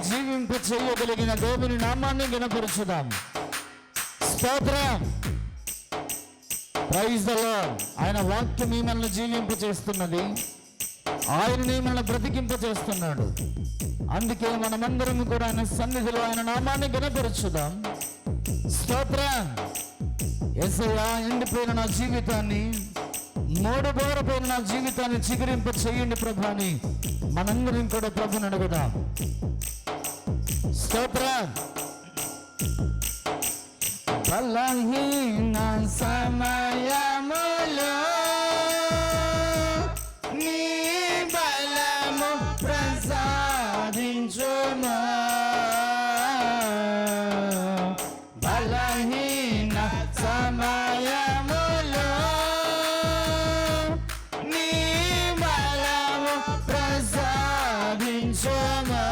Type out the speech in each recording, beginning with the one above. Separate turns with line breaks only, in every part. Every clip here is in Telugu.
జీవింప చేయగలిగిన దేవుని నామాన్ని ఘనపరచుదాం. స్తోత్రం. Praise the Lord. ఆయన వాక్యం మనల్ని జీవింప చేస్తున్నది, ఆయన మనల్ని బ్రతికింప చేస్తున్నాడు. అందుకే మనమందరం కూడా ఆయన సన్నిధిలో ఆయన నామాన్ని ఘనపరచుదాం. స్తోత్రం. యేసయ్యా, ఎండిపోయిన నా జీవితాన్ని, మోడబోరపోయిన నా జీవితాన్ని చిగురింప చేయండి ప్రభు అని మనందరం కూడా ప్రభుని అడుగుదాం. స్తోత్రం. బలహీన సమయములో నీ బలము ప్రసాదించుమా. బలహీన సమయములో నీ బలము ప్రసాదించుమా.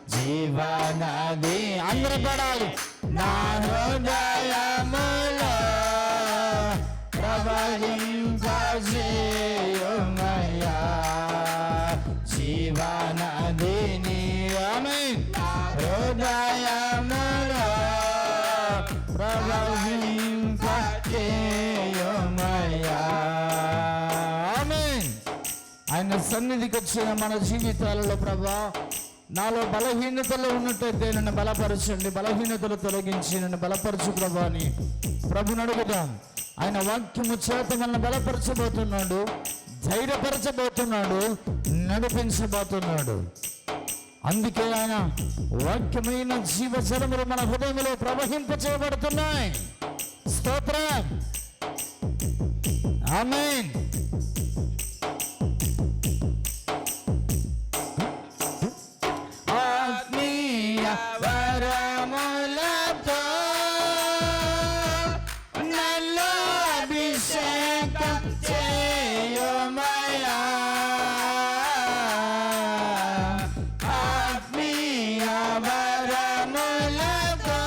జీవనది అందరూ పడాలి. నా హృదయములో ప్రవహింపజేయుమయ్యా. జీవనదిని ఆమేన్. హృదయములో ప్రవహింపజేయుమయ్యా. ఆమేన్. ఆయన సన్నిధికి వచ్చిన మన జీవితాలలో ప్రభా, నాలో బలహీనతలు ఉన్నట్టయితే నన్ను బలపరచండి, బలహీనతలు తొలగించి నన్ను బలపరచు ప్రభా అని ప్రభుని అడుగుదాం. ఆయన వాక్యము చేత మనల్ని బలపరచబోతున్నాడు, ధైర్యపరచబోతున్నాడు, నడిపించబోతున్నాడు. అందుకే ఆయన వాక్యమైన జీవజలములు మన హృదయంలో ప్రవహింప చేయబడుతున్నాయి. స్తోత్రం. ఆమేన్. వరములతో నన్ను అభిషేకం చేయుమయ్యా. ఆత్మీయ వరములతో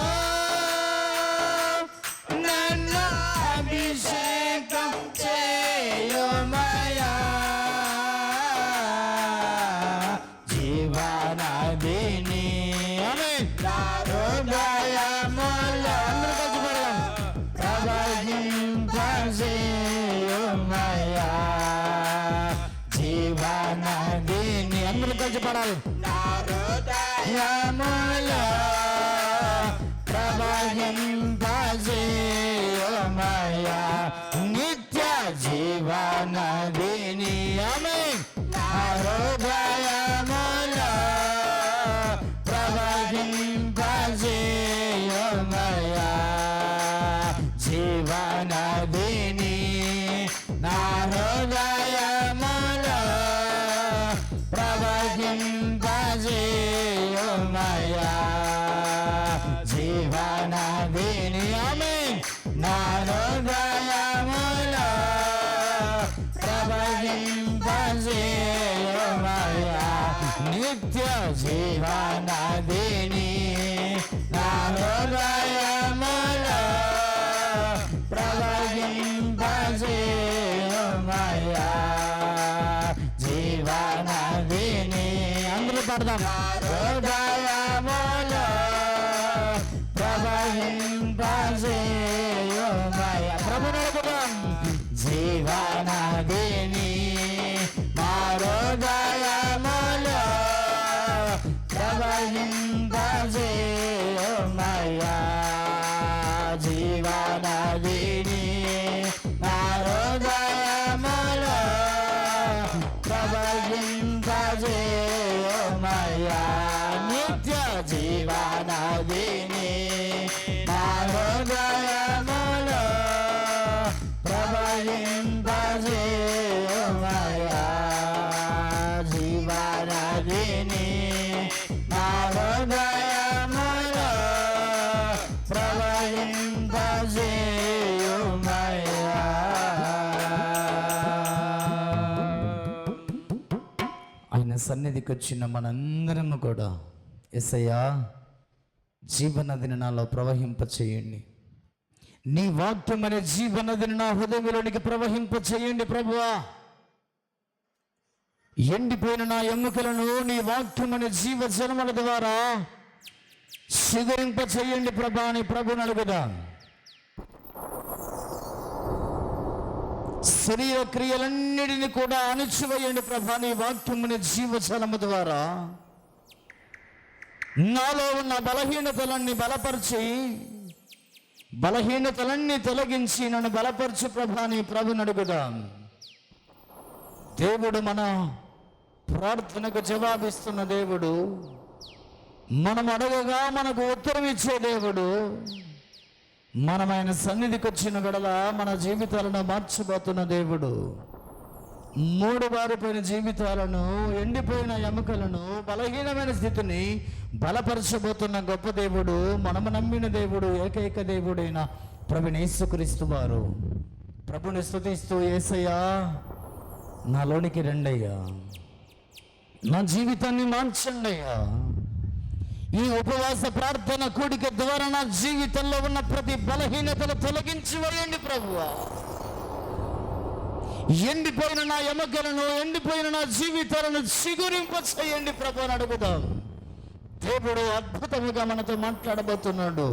నన్ను అభిషేకం చేయుమయ్యా. జీవనదిని ప్రవహింపజేయుమయ్యా. జీవనదిని అందరూ కలిసి పడాలి. హృదయములో ప్రవహింపజేయుమయ్యా. నిత్య జీవనదిని ఆమేన్. హృదయములో ప్రవహింపజేయుమయ్యా. జీవనదిని నా హృదయములో ప్రవహింపజేయుమయ్యా. జీవనదిని ఆమేన్. నా హృదయములో ప్రవహింపజేయుమయ్యా. నిత్య జీవనదిని నా హృదయములో ప్రవహింపజేయుమయ్యా. జీవనదిని అందరూ పడదాం. హృదయములో ప్రవహింపజేయుమయ్యా. ప్రభుని అడుగుదాం. జీవనదిని మా హృదయములో ప్రవహింపజేయుమయ్యా. జీవనదిని నా హృదయములో ప్రవహింపజేయుమయ్యా. నిత్య జీవనదిని నా హృదయములో ప్రవహింపజేయుమయ్యా. జీవనదిని నా హృదయములో ప్రవహింపజేయుమయ్యా. ఆయన సన్నిధికి వచ్చిన మనందరం కూడా యేసయ్యా, జీవనదిని నాలో ప్రవహింప చేయండి. నీ వాక్యం అనే జీవనదిని నా హృదయంలోనికి ప్రవహింప చేయండి ప్రభువా. ఎండిపోయిన నా ఎముకలను నీ వాక్యమని జీవ జలముల ద్వారా చిగురింప చేయండి ప్రభా అని ప్రభుని అడుగుదాం. శరీర క్రియలన్నిటిని కూడా అణిచివేయండి ప్రభా నీ వాక్యముని జీవజలము ద్వారా. నాలో ఉన్న బలహీనతలన్నీ బలపరిచి, బలహీనతలన్నీ తొలగించి నన్ను బలపరచు ప్రభా నీ ప్రభుని అడుగుదాం. దేవుడు మన ప్రార్థనకు జవాబిస్తున్న దేవుడు, మనం అడగగా మనకు ఉత్తరం ఇచ్చే దేవుడు. మనం ఆయన సన్నిధికి వచ్చిన గడల మన జీవితాలను మార్చబోతున్న దేవుడు. మూడుబారిపోయిన జీవితాలను, ఎండిపోయిన ఎముకలను, బలహీనమైన స్థితిని బలపరచబోతున్న గొప్ప దేవుడు, మనము నమ్మిన దేవుడు, ఏకైక దేవుడైన ప్రభువైన యేసుక్రీస్తు వారు. ప్రభుని స్తుతిస్తూ, యేసయ్యా నాలోనికి రండయ్యా, నా జీవితాన్ని మార్చండి అయ్యా. ఈ ఉపవాస ప్రార్థన కూడిక ద్వారా నా జీవితంలో ఉన్న ప్రతి బలహీనతను తొలగించి వేయండి ప్రభువా. ఎండిపోయిన నా ఎముకలను, ఎండిపోయిన నా జీవితాలను చిగురింప చేయండి ప్రభు అని అడుగుదాం. దేవుడు అద్భుతముగా మనతో మాట్లాడబోతున్నాడు.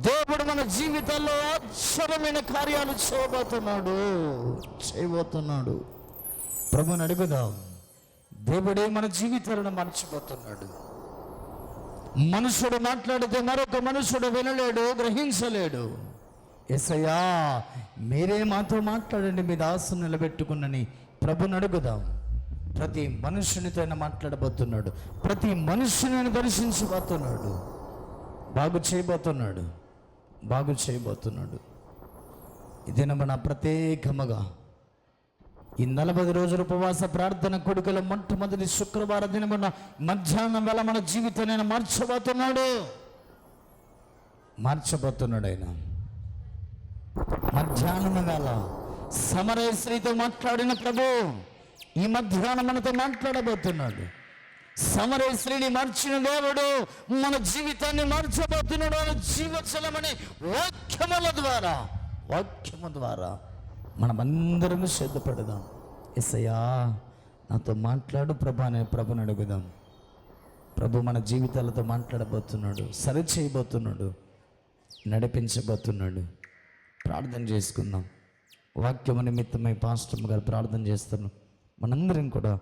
దేవుడు మన జీవితాల్లో ఆశ్చర్యమైన కార్యాలు చేయబోతున్నాడు. ప్రభుని అడుగుదాం. దేవుడే మన జీవితాలను మార్చిపోతున్నాడు. మనుషుడు మాట్లాడితే మరొక మనుషుడు వినలేడు, గ్రహించలేడు. యేసయ్యా మీరే మాతో మాట్లాడండి, మీ దాసుని నిలబెట్టుకున్నని ప్రభుని అడుగుదాం. ప్రతి మనుషునితో ఆయన మాట్లాడబోతున్నాడు. ప్రతి మనుషుని దర్శించబోతున్నాడు. బాగు చేయబోతున్నాడు. ఇదేనా మన ప్రత్యేకముగా ఈ 40 రోజుల ఉపవాస ప్రార్థన కొడుకుల మొట్టమొదటి శుక్రవార దినమున మధ్యాహ్నం వేళ మన జీవితాన్ని మార్చబోతున్నాడు. ఆయన మధ్యాహ్నం వేళ సమరయ స్త్రీతో మాట్లాడిన ప్రభు ఈ మధ్యాహ్నం మనతో మాట్లాడబోతున్నాడు. సమరయ స్త్రీని మార్చిన దేవుడు మన జీవితాన్ని మార్చబోతున్నాడు. ఆయన జీవజలమని వాక్యము ద్వారా మనమందరం సిద్ధపడదాం. యేసయ్యా నాతో మాట్లాడు ప్రభా అనే ప్రభుని అడుగుదాం. ప్రభు మన జీవితాలతో మాట్లాడబోతున్నాడు, సరి చేయబోతున్నాడు, నడిపించబోతున్నాడు. ప్రార్థన చేసుకుందాం. వాక్యము నిమిత్తమై పాస్టర్ గారు ప్రార్థన చేస్తున్నాం. మనందరం కూడా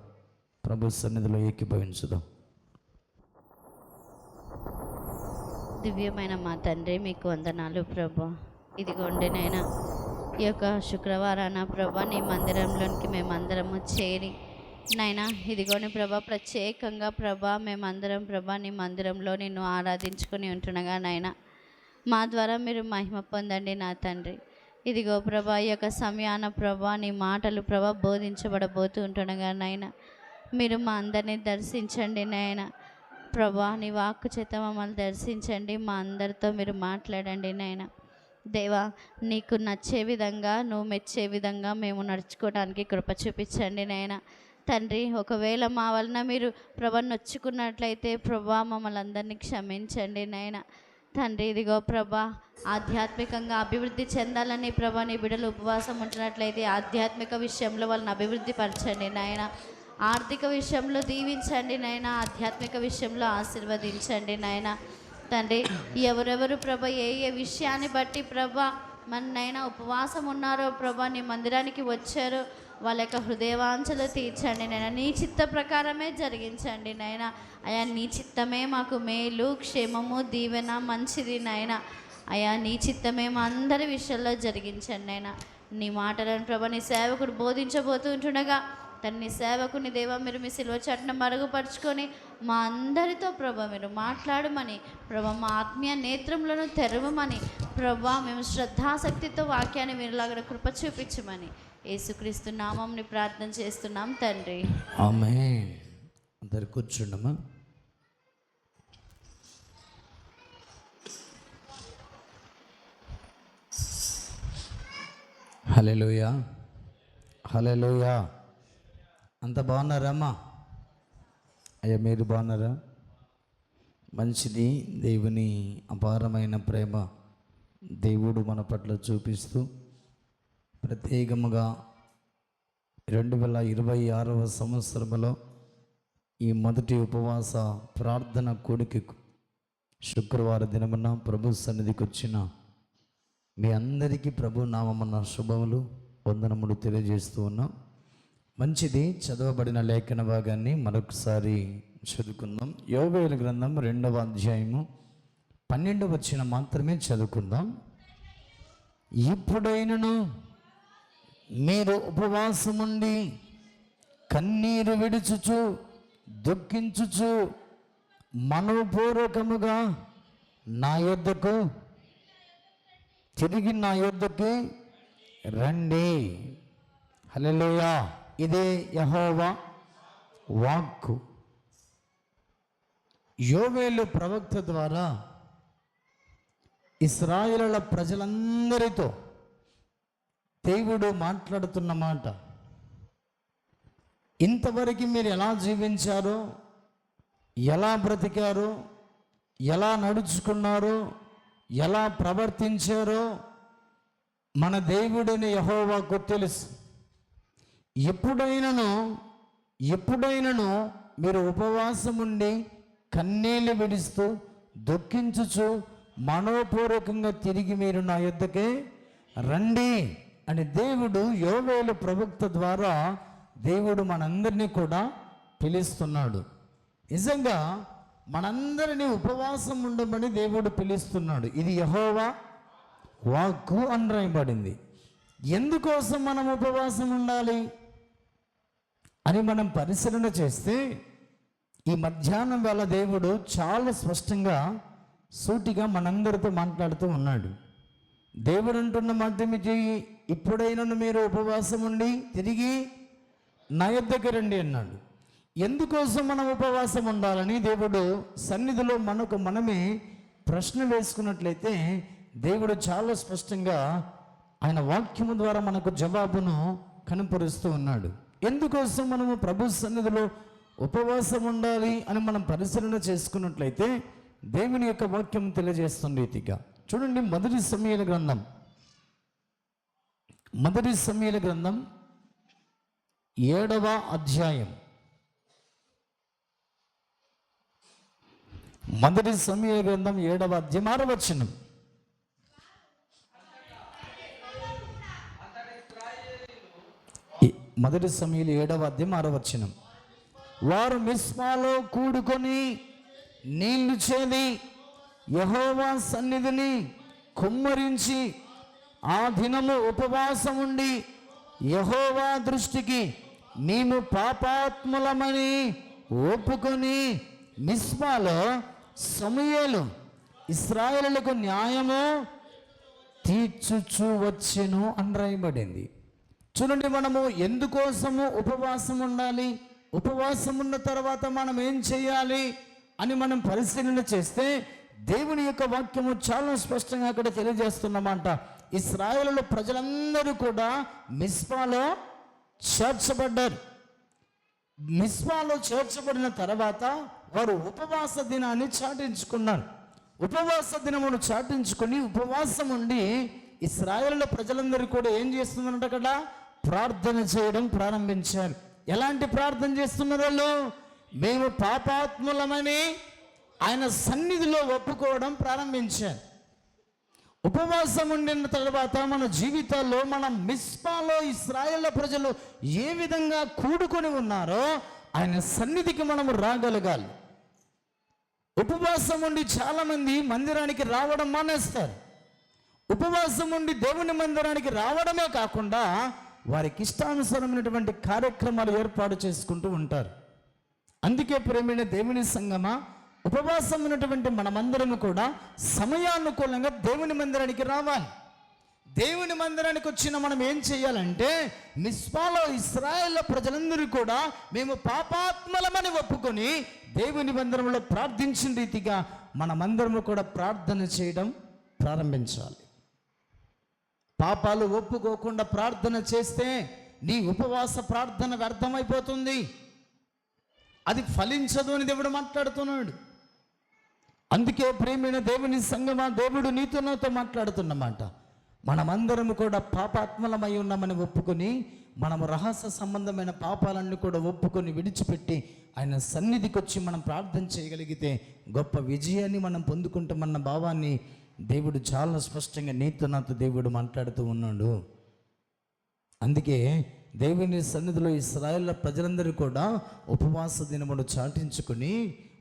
ప్రభు సన్నిధిలో ఏకీభవించుదాం.
దివ్యమైన మా తండ్రి మీకు వందనాలు ప్రభా. ఇదిగోండి నైనా ఈ యొక్క శుక్రవారాన ప్రభా నీ మందిరంలోనికి మేమందరము చేరి నైనా ఇదిగోని ప్రభా ప్రత్యేకంగా ప్రభా మేమందరం ప్రభా నీ మందిరంలో నిన్ను ఆరాధించుకొని ఉంటుండగా నైనా మా ద్వారా మీరు మహిమ పొందండి నా తండ్రి. ఇదిగో ప్రభా ఈ యొక్క సమయాన ప్రభా నీ మాటలు ప్రభా బోధించబడబోతూ ఉంటుండగా నైనా మీరు మా అందరినీ దర్శించండి నాయన ప్రభా. నీ వాక్కు చేత మమ్మల్ని దర్శించండి, మా అందరితో మీరు మాట్లాడండి నాయన. దేవా నీకు నచ్చే విధంగా, నువ్వు మెచ్చే విధంగా మేము నడుచుకోవడానికి కృప చూపించండి నాయన తండ్రి. ఒకవేళ మా వలన మీరు ప్రభా నొచ్చుకున్నట్లయితే ప్రభా మమ్మల్ని అందరినీ క్షమించండి నాయన తండ్రి. ఇదిగో ప్రభా ఆధ్యాత్మికంగా అభివృద్ధి చెందాలని ప్రభా నీ బిడ్డలు ఉపవాసం ఉంటున్నట్లయితే ఆధ్యాత్మిక విషయంలో వాళ్ళని అభివృద్ధి పరచండి నాయన. ఆర్థిక విషయంలో దీవించండి నాయన, ఆధ్యాత్మిక విషయంలో ఆశీర్వదించండి నాయన తండ్రి. ఎవరెవరు ప్రభా ఏ విషయాన్ని బట్టి ప్రభా మననైనా ఉపవాసం ఉన్నారో ప్రభా నీ మందిరానికి వచ్చారో వాళ్ళ యొక్క హృదయవాంఛలు తీర్చండి నాయన. నీ చిత్త ప్రకారమే జరిగించండి నాయన. అయా నీ చిత్తమే మాకు మేలు, క్షేమము, దీవెన, మంచిది నాయన. అయా నీ చిత్తమే మా అందరి విషయాల్లో జరిగించండి నాయన. నీ మాటలను ప్రభా నీ సేవకుడు బోధించబోతుంటుండగా తన్ని సేవకుని దేవా మీరు మీ సిల్వ చాటును మరుగుపరుచుకొని మా అందరితో ప్రభా మీరు మాట్లాడమని ప్రభా మా ఆత్మీయ నేత్రములను తెరవమని ప్రభా మేము శ్రద్ధాశక్తితో వాక్యాన్ని మీరులాగా కృప చూపించమని యేసుక్రీస్తు నామంని ప్రార్థన చేస్తున్నాం తండ్రి.
ఆమేన్. అందరు కూర్చుండమ్మా. హల్లెలూయా, హల్లెలూయా. అంత బాగున్నారమ్మా? అయ్యా మీరు బాగున్నారా? మంచిది. దేవుని అపారమైన ప్రేమ దేవుడు మన పట్ల చూపిస్తూ ప్రత్యేకముగా 2026వ సంవత్సరంలో ఈ మొదటి ఉపవాస ప్రార్థన కూడికకు శుక్రవారం దినమున ప్రభు సన్నిధికి వచ్చిన మీ అందరికీ ప్రభు నామమున శుభములు వందనములు తెలియజేస్తూ ఉన్నాం. మంచిది, చదవబడిన లేఖన భాగాన్ని మరొకసారి చదువుకుందాం. యోవేలు గ్రంథం 2వ అధ్యాయము 12వ వచనం మాత్రమే చదువుకుందాం. ఇప్పుడైనను మీరు ఉపవాసముండి కన్నీరు విడుచుచు దుఃఖించుచు మనోపూర్వకముగా తిరిగి నా యొద్దకు రండి. హల్లెలూయా. ఇదే యెహోవా వాక్కు. యోవేలు ప్రవక్త ద్వారా ఇశ్రాయేలుల ప్రజలందరితో దేవుడు మాట్లాడుతున్న మాట, ఇంతవరకు మీరు ఎలా జీవించారో, ఎలా బ్రతికారో, ఎలా నడుచుకున్నారో, ఎలా ప్రవర్తించారో మన దేవుడిని యెహోవాకు తెలుసు. ఎప్పుడైనను మీరు ఉపవాసం ఉండి కన్నీళ్లు విడుస్తూ దుఃఖించుచు మనోపూర్వకంగా తిరిగి మీరు నా యొద్దకే రండి అని దేవుడు యోవేలు ప్రవక్త ద్వారా దేవుడు మనందరినీ కూడా పిలుస్తున్నాడు. నిజంగా మనందరినీ ఉపవాసం ఉండమని దేవుడు పిలుస్తున్నాడు. ఇది యెహోవా వాక్కు అని రాయబడింది. ఎందుకోసం మనం ఉపవాసం ఉండాలి అని మనం పరిశీలన చేస్తే ఈ మధ్యాహ్నం వేళ దేవుడు చాలా స్పష్టంగా సూటిగా మనందరితో మాట్లాడుతూ ఉన్నాడు. దేవుడు అంటున్న మాట ఏమిటి? ఇప్పుడైనా మీరు ఉపవాసం ఉండి తిరిగి నా యొద్దకు రండి అన్నాడు. ఎందుకోసం మనం ఉపవాసం ఉండాలని దేవుడు సన్నిధిలో మనమే ప్రశ్న వేసుకున్నట్లయితే దేవుడు చాలా స్పష్టంగా ఆయన వాక్యము ద్వారా మనకు జవాబును కనపరుస్తూ ఉన్నాడు. ఎందుకోసం మనము ప్రభు సన్నిధిలో ఉపవాసం ఉండాలి అని మనం పరిశీలన చేసుకున్నట్లయితే దేవుని యొక్క వాక్యం తెలియజేస్తున్న రీతిగా చూడండి. మొదటి సమూయేలు గ్రంథం 7వ అధ్యాయం. మొదటి సమూయేలు గ్రంథం 7వ అధ్యాయం 6వ వచనం. మొదటి సమూయేలు 7వ అధ్యాయం 6వ వచనం. వారు మిస్పాలో కూడుకొని నీళ్లు చేది యెహోవా సన్నిధిని కుమ్మరించి ఆ దినము ఉపవాసం ఉండి యెహోవా దృష్టికి మేము పాపాత్ములమని ఒప్పుకొని మిస్పాలో సమూయేలు ఇశ్రాయేలులకు న్యాయము తీర్చుచు వచ్చెను అని రాయబడింది. చూడండి, మనము ఎందుకోసము ఉపవాసం ఉండాలి, ఉపవాసం ఉన్న తర్వాత మనం ఏం చేయాలి అని మనం పరిశీలన చేస్తే దేవుని యొక్క వాక్యము చాలా స్పష్టంగా అక్కడ తెలియజేస్తున్నమాట. ఇశ్రాయేలు ప్రజలందరూ కూడా మిస్పాలో చేర్చబడ్డారు. మిస్పాలో చేర్చబడిన తర్వాత వారు ఉపవాస దినాన్ని చాటించుకున్నారు. ఉపవాస దినమును చాటించుకుని ఉపవాసం ఉండి ఇశ్రాయేలు ప్రజలందరూ కూడా ఏం చేస్తున్నారంటే అక్కడ ప్రార్థన చేయడం ప్రారంభించారు. ఎలాంటి ప్రార్థన చేస్తున్నారు వాళ్ళు? మేము పాపాత్ములమని ఆయన సన్నిధిలో ఒప్పుకోవడం ప్రారంభించారు. ఉపవాసం ఉండిన తర్వాత మన జీవితాల్లో మనం మిస్పాలో ఇశ్రాయేలు ప్రజలు ఏ విధంగా కూడుకొని ఉన్నారో ఆయన సన్నిధికి మనము రాగలగాలి. ఉపవాసం ఉండి చాలామంది మందిరానికి రావడం మానేస్తారు. ఉపవాసం ఉండి దేవుని మందిరానికి రావడమే కాకుండా వారికి ఇష్టానుసారమైనటువంటి కార్యక్రమాలు ఏర్పాటు చేసుకుంటూ ఉంటారు. అందుకే ప్రేమైన దేవుని సంగమా, ఉపవాసం ఉన్నటువంటి మనమందరము కూడా సమయానుకూలంగా దేవుని మందిరానికి రావాలి. దేవుని మందిరానికి వచ్చిన మనం ఏం చేయాలంటే మిస్పాలో ఇశ్రాయేలు ప్రజలందరూ కూడా మేము పాపాత్మలమని ఒప్పుకొని దేవుని మందిరంలో ప్రార్థించిన రీతిగా మనమందరము కూడా ప్రార్థన చేయడం ప్రారంభించాలి. పాపాలు ఒప్పుకోకుండా ప్రార్థన చేస్తే నీ ఉపవాస ప్రార్థన వ్యర్థమైపోతుంది, అది ఫలించదు అని దేవుడు మాట్లాడుతున్నాడు. అందుకే ప్రేమైన దేవుని సంగమా, దేవుడు నీతో నాతో మాట్లాడుతున్నమాట. మనమందరం కూడా పాపాత్మలమై ఉన్నామని ఒప్పుకొని, మనము రహస్య సంబంధమైన పాపాలన్నీ కూడా ఒప్పుకొని విడిచిపెట్టి ఆయన సన్నిధికి వచ్చి మనం ప్రార్థన చేయగలిగితే గొప్ప విజయాన్ని మనం పొందుకుంటామన్న భావాన్ని దేవుడు చాలా స్పష్టంగా నీతో నాతో దేవుడు మాట్లాడుతూ ఉన్నాడు. అందుకే దేవుని సన్నిధిలో ఇశ్రాయేలు ప్రజలందరూ కూడా ఉపవాస దినమును చాటించుకుని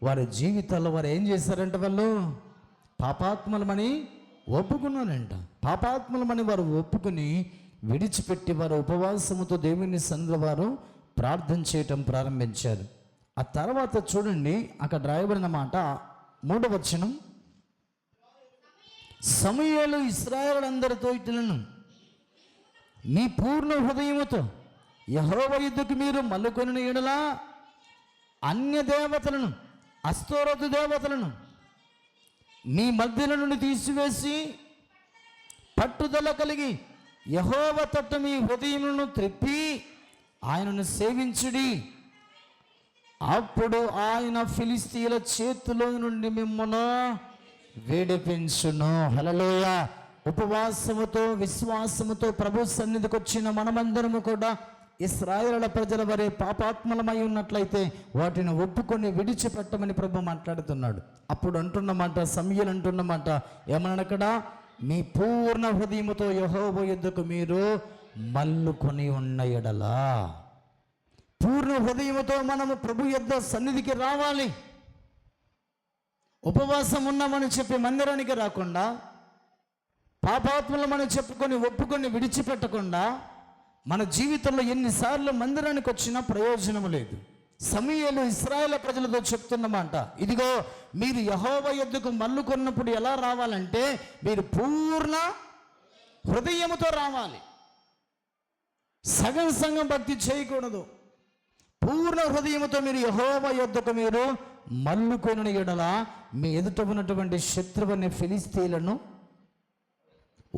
వారి జీవితాల్లో వారు ఏం చేశారంట, వాళ్ళు పాపాత్మలమని ఒప్పుకున్నారంట. పాపాత్మలమని వారు ఒప్పుకుని విడిచిపెట్టి వారు ఉపవాసముతో దేవుని సన్నిధిలో వారు ప్రార్థన చేయటం ప్రారంభించారు. ఆ తర్వాత చూడండి, అక్కడ రాయబడిన మాట 3వ వచనం, సమూయేలు ఇశ్రాయేలులందరితో ఇట్లను, మీ పూర్ణ హృదయముతో యెహోవా యుద్ధకు మీరు మల్లుకొనిన యెడల అన్య దేవతలను, అస్తోరతు దేవతలను మీ మధ్యలో నుండి తీసివేసి పట్టుదల కలిగి యెహోవా తట్టు మీ హృదయములను త్రిప్పి ఆయనను సేవించుడి. అప్పుడు ఆయన ఫిలిస్తీయుల చేతిలో నుండి మిమ్మల్ని విడిపించును. హల్లెలూయా. ఉపవాసముతో విశ్వాసముతో ప్రభు సన్నిధికి వచ్చిన మనమందరము కూడా ఇశ్రాయేలు ప్రజల వరే పాపాత్మలమై ఉన్నట్లయితే వాటిని ఒప్పుకొని విడిచిపెట్టమని ప్రభు మాట్లాడుతున్నాడు. అప్పుడు అంటున్నమాట, సమూయేలు అంటున్నమాట ఏమన్నాడు, మీ పూర్ణ హృదయముతో యెహోవా యుద్ధకు మీరు మల్లుకొని ఉన్న యెడల. పూర్ణ హృదయముతో మనము ప్రభు యుద్ధ సన్నిధికి రావాలి. ఉపవాసం ఉన్నామని చెప్పి మందిరానికి రాకుండా, పాపాత్మలమని చెప్పుకొని ఒప్పుకొని విడిచిపెట్టకుండా మన జీవితంలో ఎన్నిసార్లు మందిరానికి వచ్చినా ప్రయోజనం లేదు. సమూయేలు ఇశ్రాయేలు ప్రజలతో చెప్తున్నమాట, ఇదిగో మీరు యెహోవా యుద్ధకు మల్లుకొన్నప్పుడు ఎలా రావాలంటే మీరు పూర్ణ హృదయముతో రావాలి. సగం సగం భక్తి చేయకూడదు. పూర్ణ హృదయముతో మీరు యెహోవా యుద్ధకు మీరు మల్లుకొనిన యెడల మీ ఎదుట ఉన్నటువంటి శత్రువుని ఫిలిస్తీయులను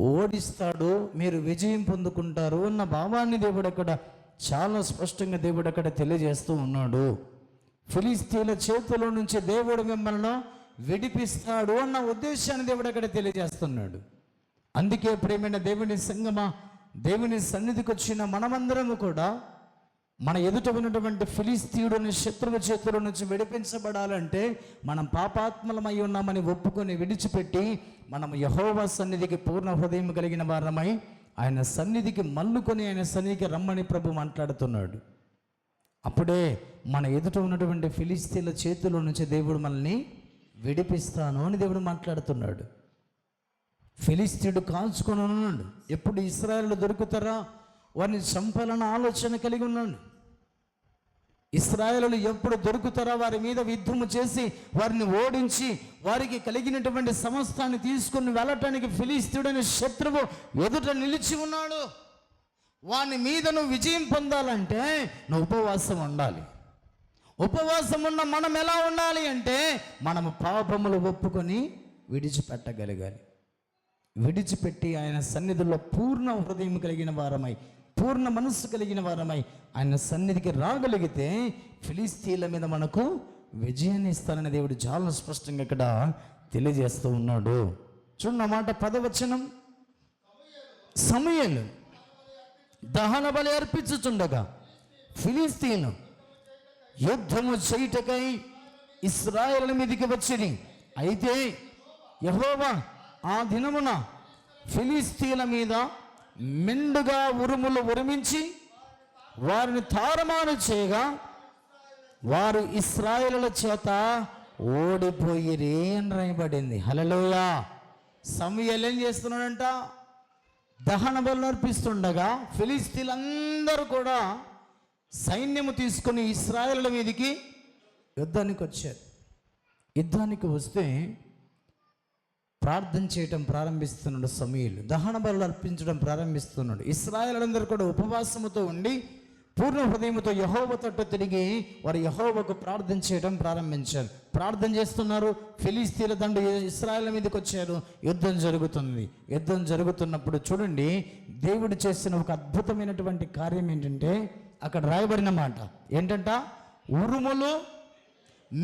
ఓడిస్తాడు, మీరు విజయం పొందుకుంటారు అన్న భావాన్ని దేవుడు అక్కడ చాలా స్పష్టంగా దేవుడు అక్కడ తెలియజేస్తూ ఉన్నాడు. ఫిలిస్తీయుల చేతిలో నుంచి దేవుడు మిమ్మల్ని విడిపిస్తాడు అన్న ఉద్దేశాన్ని దేవుడు అక్కడ తెలియజేస్తున్నాడు. అందుకే ప్రియమైన దేవుని సంగమా, దేవుని సన్నిధికి వచ్చిన మనమందరము కూడా మన ఎదుట ఉన్నటువంటి ఫిలిస్తీయుడిని శత్రువు చేతుల నుంచి విడిపించబడాలంటే మనం పాపాత్మలమై ఉన్నామని ఒప్పుకొని విడిచిపెట్టి మనం యెహోవా సన్నిధికి పూర్ణ హృదయం కలిగిన వారమై ఆయన సన్నిధికి మల్లుకొని ఆయన సన్నిధికి రమ్మని ప్రభు మాట్లాడుతున్నాడు. అప్పుడే మన ఎదుట ఉన్నటువంటి ఫిలిస్తీన్ల చేతుల నుంచి దేవుడు మనల్ని విడిపిస్తాను అని దేవుడు మాట్లాడుతున్నాడు. ఫిలిస్తీయుడు కాల్చుకొని ఉన్నాడు. ఎప్పుడు ఇశ్రాయేలు దొరుకుతారా వారిని చంపాలన్న ఆలోచన కలిగి ఉన్నాడు. ఇశ్రాయేలు ఎప్పుడు దొరుకుతారా వారి మీద యుద్ధము చేసి వారిని ఓడించి వారికి కలిగినటువంటి సమస్తాన్ని తీసుకుని వెళ్ళటానికి ఫిలిస్తీయుడైన శత్రువు ఎదుట నిలిచి ఉన్నాడు. వాని మీద నువ్వు విజయం పొందాలంటే నువ్వు ఉపవాసం ఉండాలి. ఉపవాసం ఉన్న మనం ఎలా ఉండాలి అంటే మనము పాపములు ఒప్పుకొని విడిచిపెట్టగలగాలి. విడిచిపెట్టి ఆయన సన్నిధిలో పూర్ణ హృదయం కలిగిన వారమై, పూర్ణ మనస్సు కలిగిన వారమై ఆయన సన్నిధికి రాగలిగితే ఫిలిస్తీన్ల మీద మనకు విజయాన్ని ఇస్తానని దేవుడు చాలా స్పష్టంగా ఇక్కడ తెలియజేస్తూ ఉన్నాడు. చూడండి మాట 10వ వచనం, సమూయేలు దహన బలి అర్పించుచుండగా ఫిలిస్తీను యుద్ధము చేయుటకై ఇశ్రాయేలు మీదికి వచ్చింది. అయితే యెహోవా ఆ దినమున ఫిలిస్తీన్ల మీద మెండుగా ఉరుములు ఉరిమించి వారిని తారుమారు చేయగా వారు ఇశ్రాయేలుల చేత ఓడిపోయిరి అని రాయబడింది. హల్లెలూయా. సమూయేలు ఏం చేస్తున్నాడంట, దహన బలులు అర్పిస్తుండగా ఫిలిస్తీన్లందరూ కూడా సైన్యము తీసుకుని ఇశ్రాయేలుల మీదికి యుద్ధానికి వచ్చారు. యుద్ధానికి వస్తే ప్రార్థన చేయటం ప్రారంభిస్తున్నాడు సమూయేలు. దహన బలులు అర్పించడం ప్రారంభిస్తున్నాడు. ఇశ్రాయేలులందరూ కూడా ఉపవాసముతో ఉండి పూర్ణ హృదయముతో యెహోవా తట్టు తిరిగి వారు యెహోవాకు ప్రార్థన చేయడం ప్రారంభించారు. ప్రార్థన చేస్తున్నారు. ఫిలిస్తీన్ల దండు ఇశ్రాయేలు మీదకి వచ్చారు. యుద్ధం జరుగుతుంది. యుద్ధం జరుగుతున్నప్పుడు చూడండి, దేవుడు చేసిన ఒక అద్భుతమైనటువంటి కార్యం ఏంటంటే అక్కడ రాయబడిన మాట ఏంటంట, ఉరుములు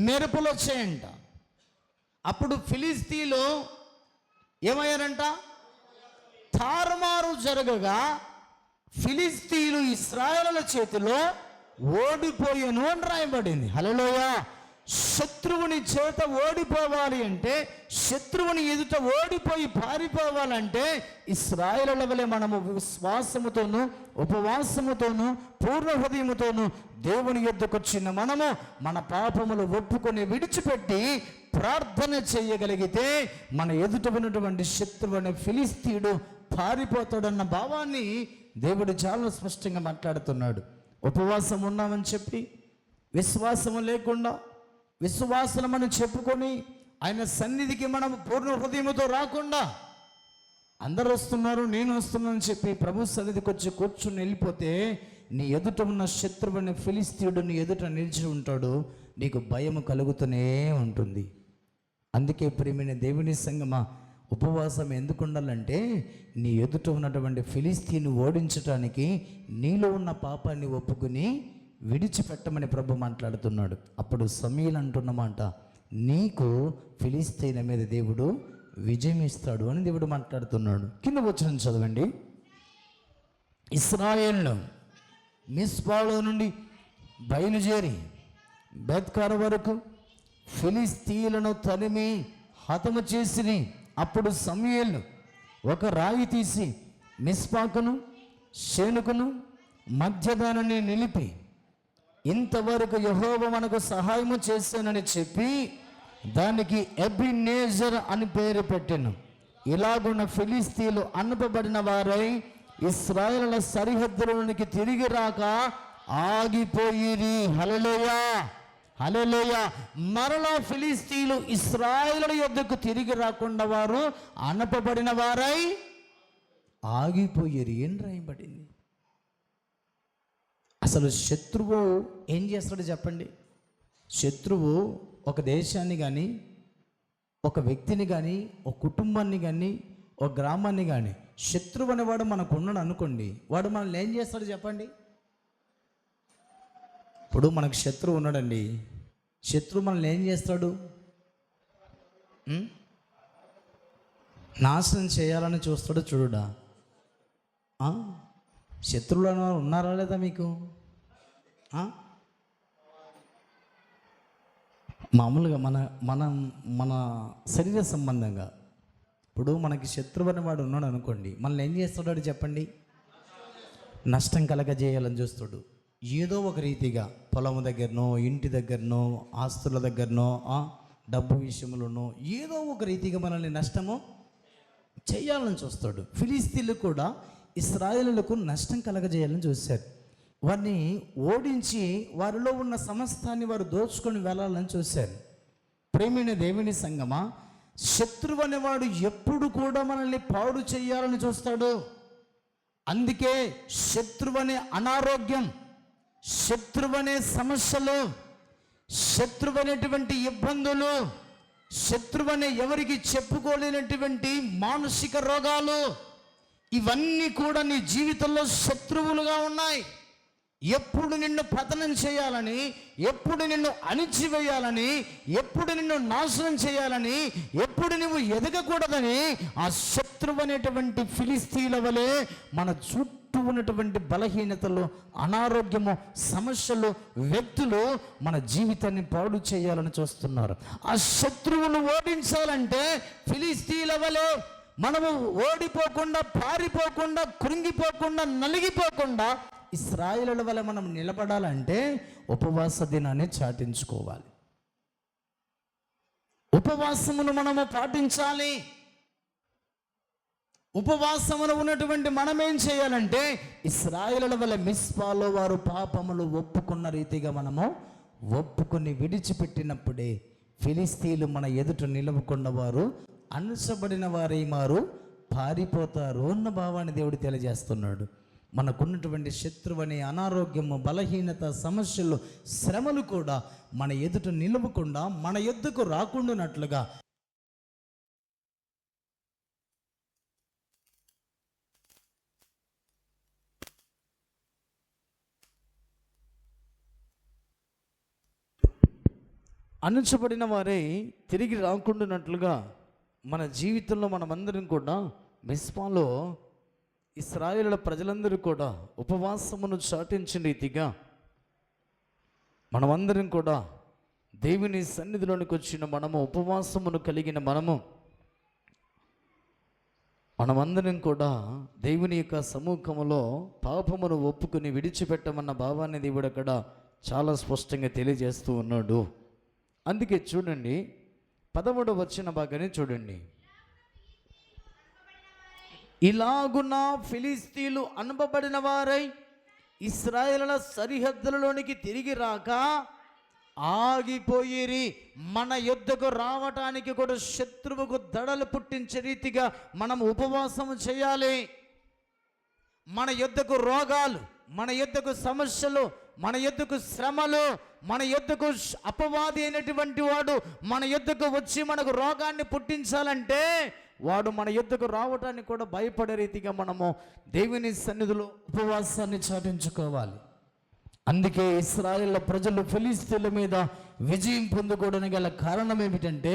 మెరుపులు వచ్చాయంట. అప్పుడు ఫిలిస్తీన్లు ఏమయ్యారంట, తారుమారు జరగగా ఫిలిస్తీయులు ఇశ్రాయేలుల చేతిలో ఓడిపోయాను అని రాయబడింది. హల్లెలూయా. శత్రువుని చేత ఓడిపోవాలి అంటే, శత్రువుని ఎదుట ఓడిపోయి పారిపోవాలంటే ఇశ్రాయేలుల వలె మనము విశ్వాసముతోనూ ఉపవాసముతోనూ పూర్ణ హృదయముతోనూ దేవుని యొద్దకు వచ్చిన మనము మన పాపములు ఒప్పుకొని విడిచిపెట్టి ప్రార్థన చేయగలిగితే మన ఎదుట ఉన్నటువంటి శత్రువు అనే ఫిలిస్తీయుడు పారిపోతాడన్న భావాన్ని దేవుడు చాలా స్పష్టంగా మాట్లాడుతున్నాడు. ఉపవాసం ఉన్నామని చెప్పి విశ్వాసము లేకుండా విశ్వాసమని చెప్పుకొని ఆయన సన్నిధికి మనం పూర్ణ హృదయముతో రాకుండా, అందరు వస్తున్నారు నేను వస్తున్నానని చెప్పి ప్రభు సన్నిధికి వచ్చి కూర్చుని వెళ్ళిపోతే నీ ఎదుట ఉన్న శత్రువు అనే ఫిలిస్తీయుడు నీ ఎదుట నిలిచి ఉంటాడు, నీకు భయం కలుగుతూనే ఉంటుంది. అందుకే ప్రియమైన దేవుని సంగమా, ఉపవాసం ఎందుకు ఉండాలంటే నీ ఎదుట ఉన్నటువంటి ఫిలిస్తీని ఓడించటానికి నీలో ఉన్న పాపాన్ని ఒప్పుకుని విడిచిపెట్టమని ప్రభు మాట్లాడుతున్నాడు. అప్పుడు సమూయేలు అంటున్నమాట, నీకు ఫిలిస్తీయుల మీద దేవుడు విజయం ఇస్తాడు అని దేవుడు మాట్లాడుతున్నాడు. కింద వచనం చదవండి. ఇశ్రాయేలు మిస్పాలో నుండి బయలుదేరి బెత్కారు వరకు ఫిలిస్తీయులను తరిమి హతము చేసిరి. అప్పుడు సమూయేలు ఒక రాయి తీసి మిస్పాకును షేనుకును మధ్యదానాన్ని నిలిపి, ఇంతవరకు యెహోవా మనకు సహాయము చేశానని చెప్పి దానికి ఎబెనెజర్ అని పేరు పెట్టెను. ఇలాగున్న ఫిలిస్తీయులు అనపబడిన వారై ఇశ్రాయేలుల సరిహద్దులోనికి తిరిగి రాక ఆగిపోయిరి. హల్లెలూయా, హల్లెలూయా. మరలా ఫిలిస్తీయులు ఇశ్రాయేలుల యొద్దకు తిరిగి రాకుండా వారు అనపబడిన వారై ఆగిపోయిరి అని రాయబడింది. అసలు శత్రువు ఏం చేస్తాడు చెప్పండి? శత్రువు ఒక దేశాన్ని కానీ, ఒక వ్యక్తిని కానీ, ఒక కుటుంబాన్ని కానీ, ఒక గ్రామాన్ని కానీ, శత్రువు అనేవాడు మనకు ఉన్నాడు అనుకోండి, వాడు మనల్ని ఏం చేస్తాడు చెప్పండి? ఇప్పుడు మనకు శత్రువు ఉన్నాడండి, శత్రువు మనల్ని ఏం చేస్తాడు? నాశనం చేయాలని చూస్తాడు. చూడుడా, శత్రువులు అనేవారు ఉన్నారా లేదా మీకు? మామూలుగా మన శరీర సంబంధంగా ఇప్పుడు మనకి శత్రువు అనేవాడు ఉన్నాడు అనుకోండి, మనల్ని ఏం చేస్తాడు చెప్పండి? నష్టం కలగజేయాలని చూస్తాడు. ఏదో ఒక రీతిగా పొలం దగ్గరనో, ఇంటి దగ్గరనో, ఆస్తుల దగ్గరనో, డబ్బు విషయంలోనో ఏదో ఒక రీతిగా మనల్ని నష్టము చేయాలని చూస్తాడు. ఫిలిస్తీయులు కూడా ఇశ్రాయేలులకు నష్టం కలగజేయాలని చూశారు. వారిని ఓడించి వారిలో ఉన్న సమస్తాన్ని వారు దోచుకొని వెళ్ళాలని చూశారు. ప్రేమైన దేవుని సంగమా, శత్రువు అనేవాడు ఎప్పుడు కూడా మనల్ని పాడు చేయాలని చూస్తాడు. అందుకే శత్రువు అనే అనారోగ్యం, శత్రువు అనే సమస్యలు, శత్రువు అనేటువంటి ఇబ్బందులు, శత్రువు అనే ఎవరికి చెప్పుకోలేనటువంటి మానసిక రోగాలు, ఇవన్నీ కూడా నీ జీవితంలో శత్రువులుగా ఉన్నాయి. ఎప్పుడు నిన్ను పతనం చేయాలని, ఎప్పుడు నిన్ను అణిచివేయాలని, ఎప్పుడు నిన్ను నాశనం చేయాలని, ఎప్పుడు నువ్వు ఎదగకూడదని ఆ శత్రువు అనేటువంటి ఫిలిస్తీయుల వలె మన చుట్టూ ఉన్నటువంటి బలహీనతలు, అనారోగ్యము, సమస్యలు, వ్యక్తులు మన జీవితాన్ని పాడు చేయాలని చూస్తున్నారు. ఆ శత్రువును ఓడించాలంటే ఫిలిస్తీయుల వలె మనము ఓడిపోకుండా, పారిపోకుండా, కృంగిపోకుండా, నలిగిపోకుండా ఇశ్రాయేలుల వల్ల మనం నిలబడాలంటే ఉపవాస దినాన్ని చాటించుకోవాలి. ఉపవాసమును మనము పాటించాలి. ఉపవాసమును ఉన్నటువంటి మనం ఏం చేయాలంటే ఇశ్రాయేలుల వల్ల మిస్పాలో వారు పాపములు ఒప్పుకున్న రీతిగా మనము ఒప్పుకొని విడిచిపెట్టినప్పుడే ఫిలిస్తీయులు మన ఎదుట నిలవకుండా వారు అణచబడిన వారై మారు పారిపోతారు అన్న భావాన్ని దేవుడు తెలియజేస్తున్నాడు. మనకున్నటువంటి శత్రువు అనే అనారోగ్యము, బలహీనత, సమస్యలు, శ్రమలు కూడా మన ఎదుట నిలవకుండా, మన ఎద్దుకు రాకుండానట్లుగా అణచబడిన వారే తిరిగి రాకుండానట్లుగా మన జీవితంలో మనమందరం కూడా మిస్పాలో ఇశ్రాయేలు ప్రజలందరూ కూడా ఉపవాసమును చాటించిన రీతిగా మనమందరం కూడా దేవుని సన్నిధిలోనికి వచ్చిన మనము, ఉపవాసమును కలిగిన మనమందరం కూడా దేవుని యొక్క సముఖములో పాపమును ఒప్పుకుని విడిచిపెట్టమన్న భావాన్ని దేవుడు అక్కడ చాలా స్పష్టంగా తెలియజేస్తూ ఉన్నాడు. అందుకే చూడండి 11వ వచన భాగాన్ని చూడండి. ఇలాగున ఫిలిస్తీన్లు అనుపబడిన వారై ఇశ్రాయేలుల సరిహద్దులలోనికి తిరిగి రాక ఆగిపోయిరి. మన యుద్ధకు రావటానికి కూడా శత్రువుకు దడలు పుట్టించే రీతిగా మనం ఉపవాసం చేయాలి. మన యుద్ధకు రోగాలు, మన యుద్ధకు సమస్యలు, మన యుద్ధకు శ్రమలు, మన యుద్ధకు అపవాది అయినటువంటి వాడు మన యుద్ధకు వచ్చి మనకు రోగాన్ని పుట్టించాలంటే వాడు మన యుద్ధకు రావటానికి కూడా భయపడే రీతిగా మనము దేవుని సన్నిధిలో ఉపవాసాన్ని చాటించుకోవాలి. అందుకే ఇశ్రాయేలు ప్రజలు ఫిలిస్తీన్ల మీద విజయం పొందుకోవడానికి గల కారణం ఏమిటంటే,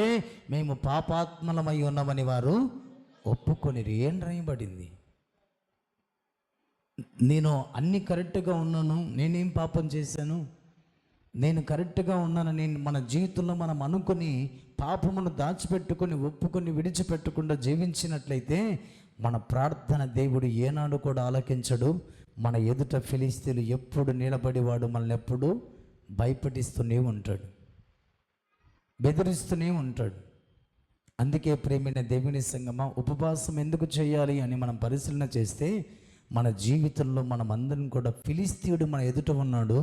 మేము పాపాత్మలమై ఉన్నామని వారు ఒప్పుకొనిరి. ఏం రాయబడింది? నేను అన్ని కరెక్ట్గా ఉన్నాను, నేనేం పాపం చేశాను, నేను కరెక్ట్గా ఉన్నానని మన జీవితంలో మనం అనుకుని పాపమును దాచిపెట్టుకొని ఒప్పుకొని విడిచిపెట్టకుండా జీవించినట్లయితే మన ప్రార్థన దేవుడు ఏనాడు కూడా ఆలకించడు. మన ఎదుట ఫిలిస్తీన్లు ఎప్పుడు నిలబడి వాడు మనల్ని ఎప్పుడు భయపెట్టిస్తూనే ఉంటాడు, బెదిరిస్తూనే ఉంటాడు. అందుకే ప్రేమైన దేవుని సంగమా, ఉపవాసం ఎందుకు చేయాలి అని మనం పరిశీలన చేస్తే మన జీవితంలో మనమందరం కూడా ఫిలిస్తీయుడు మన ఎదుట ఉన్నాడు,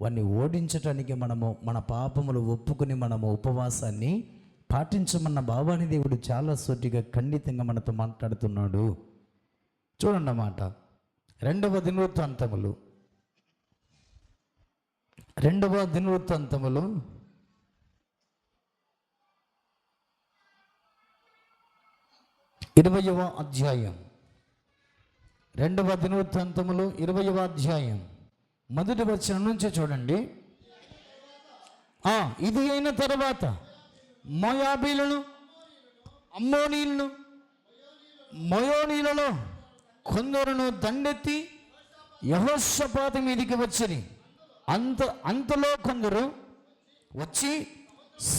వాడిని ఓడించటానికి మనము మన పాపములు ఒప్పుకుని మనము ఉపవాసాన్ని పాటించమన్న భావాన్ని దేవుడు చాలా సూటిగా ఖండితంగా మనతో మాట్లాడుతున్నాడు. చూడండి అన్నమాట. 2వ దినవృత్తాంతములు 20వ అధ్యాయం 2వ దినవృత్తాంతములు 20వ అధ్యాయం మొదటి వచనం నుంచి చూడండి. ఇది అయిన తర్వాత మోయాబీలను, అమ్మోనీలను, మోయోనీలలో కొందరును దండెత్తి యెహోషాపాతు మీదికి వచ్చిరి. అంతలో కొందరు వచ్చి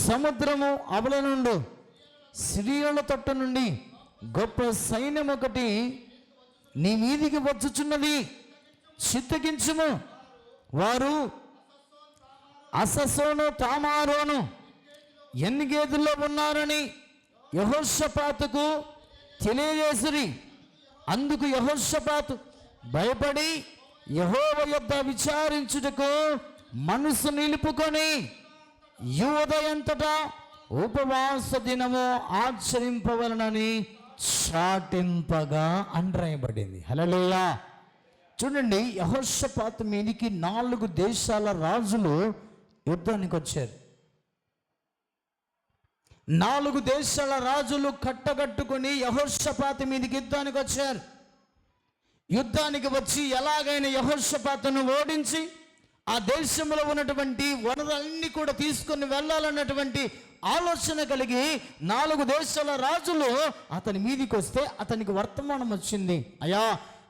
సముద్రము అవల నుండి సిరియల తట్టు నుండి గొప్ప సైన్యం ఒకటి నీ మీదికి వచ్చుచున్నది, చిత్తగించుము. వారు అససోను తామారోను ఎన్నిగేదుల్లో ఉన్నారని యెహోషాపాతుకు తెలియజేసిరి. అందుకు యెహోషాపాతు భయపడి యెహోవా యొద్ద విచారించుటకు మనసు నిలుపుకొని యూదయంతటా ఉపవాస దినము ఆచరింపవలనని చాటింపగా అండ్రాయబడింది. హల్లెలూయా. చూడండి, యెహోషాపాతు మీదికి 4 దేశాల రాజులు యుద్ధానికి వచ్చారు. 4 దేశాల రాజులు కట్టగట్టుకుని యెహోషాపాతు మీదికి యుద్ధానికి వచ్చారు. యుద్ధానికి వచ్చి ఎలాగైనా యెహోషాపాతును ఓడించి ఆ దేశంలో ఉన్నటువంటి వనరులన్నీ కూడా తీసుకొని వెళ్ళాలన్నటువంటి ఆలోచన కలిగి 4 దేశాల రాజులు అతని మీదికి వస్తే అతనికి వర్తమానం వచ్చింది, అయ్యా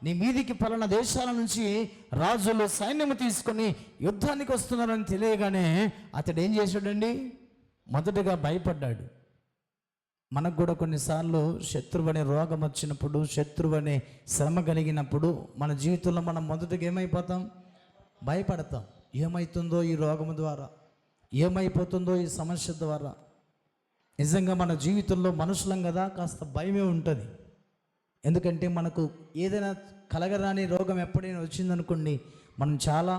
నీ మీదికి పలానా దేశాల నుంచి రాజులు సైన్యము తీసుకొని యుద్ధానికి వస్తున్నారని తెలియగానే అతడు ఏం చేశాడండి? మొదటగా భయపడ్డాడు. మనకు కూడా కొన్నిసార్లు శత్రువు అనే రోగం వచ్చినప్పుడు, శత్రువు అనే శ్రమ కలిగినప్పుడు మన జీవితంలో మనం మొదటగా ఏమైపోతాం? భయపడతాం. ఏమవుతుందో ఈ రోగము ద్వారా, ఏమైపోతుందో ఈ సమస్య ద్వారా. నిజంగా మన జీవితంలో మనుషులం కదా, కాస్త భయమే ఉంటుంది. ఎందుకంటే మనకు ఏదైనా కలగరాని రోగం ఎప్పుడైనా వచ్చిందనుకోండి, మనం చాలా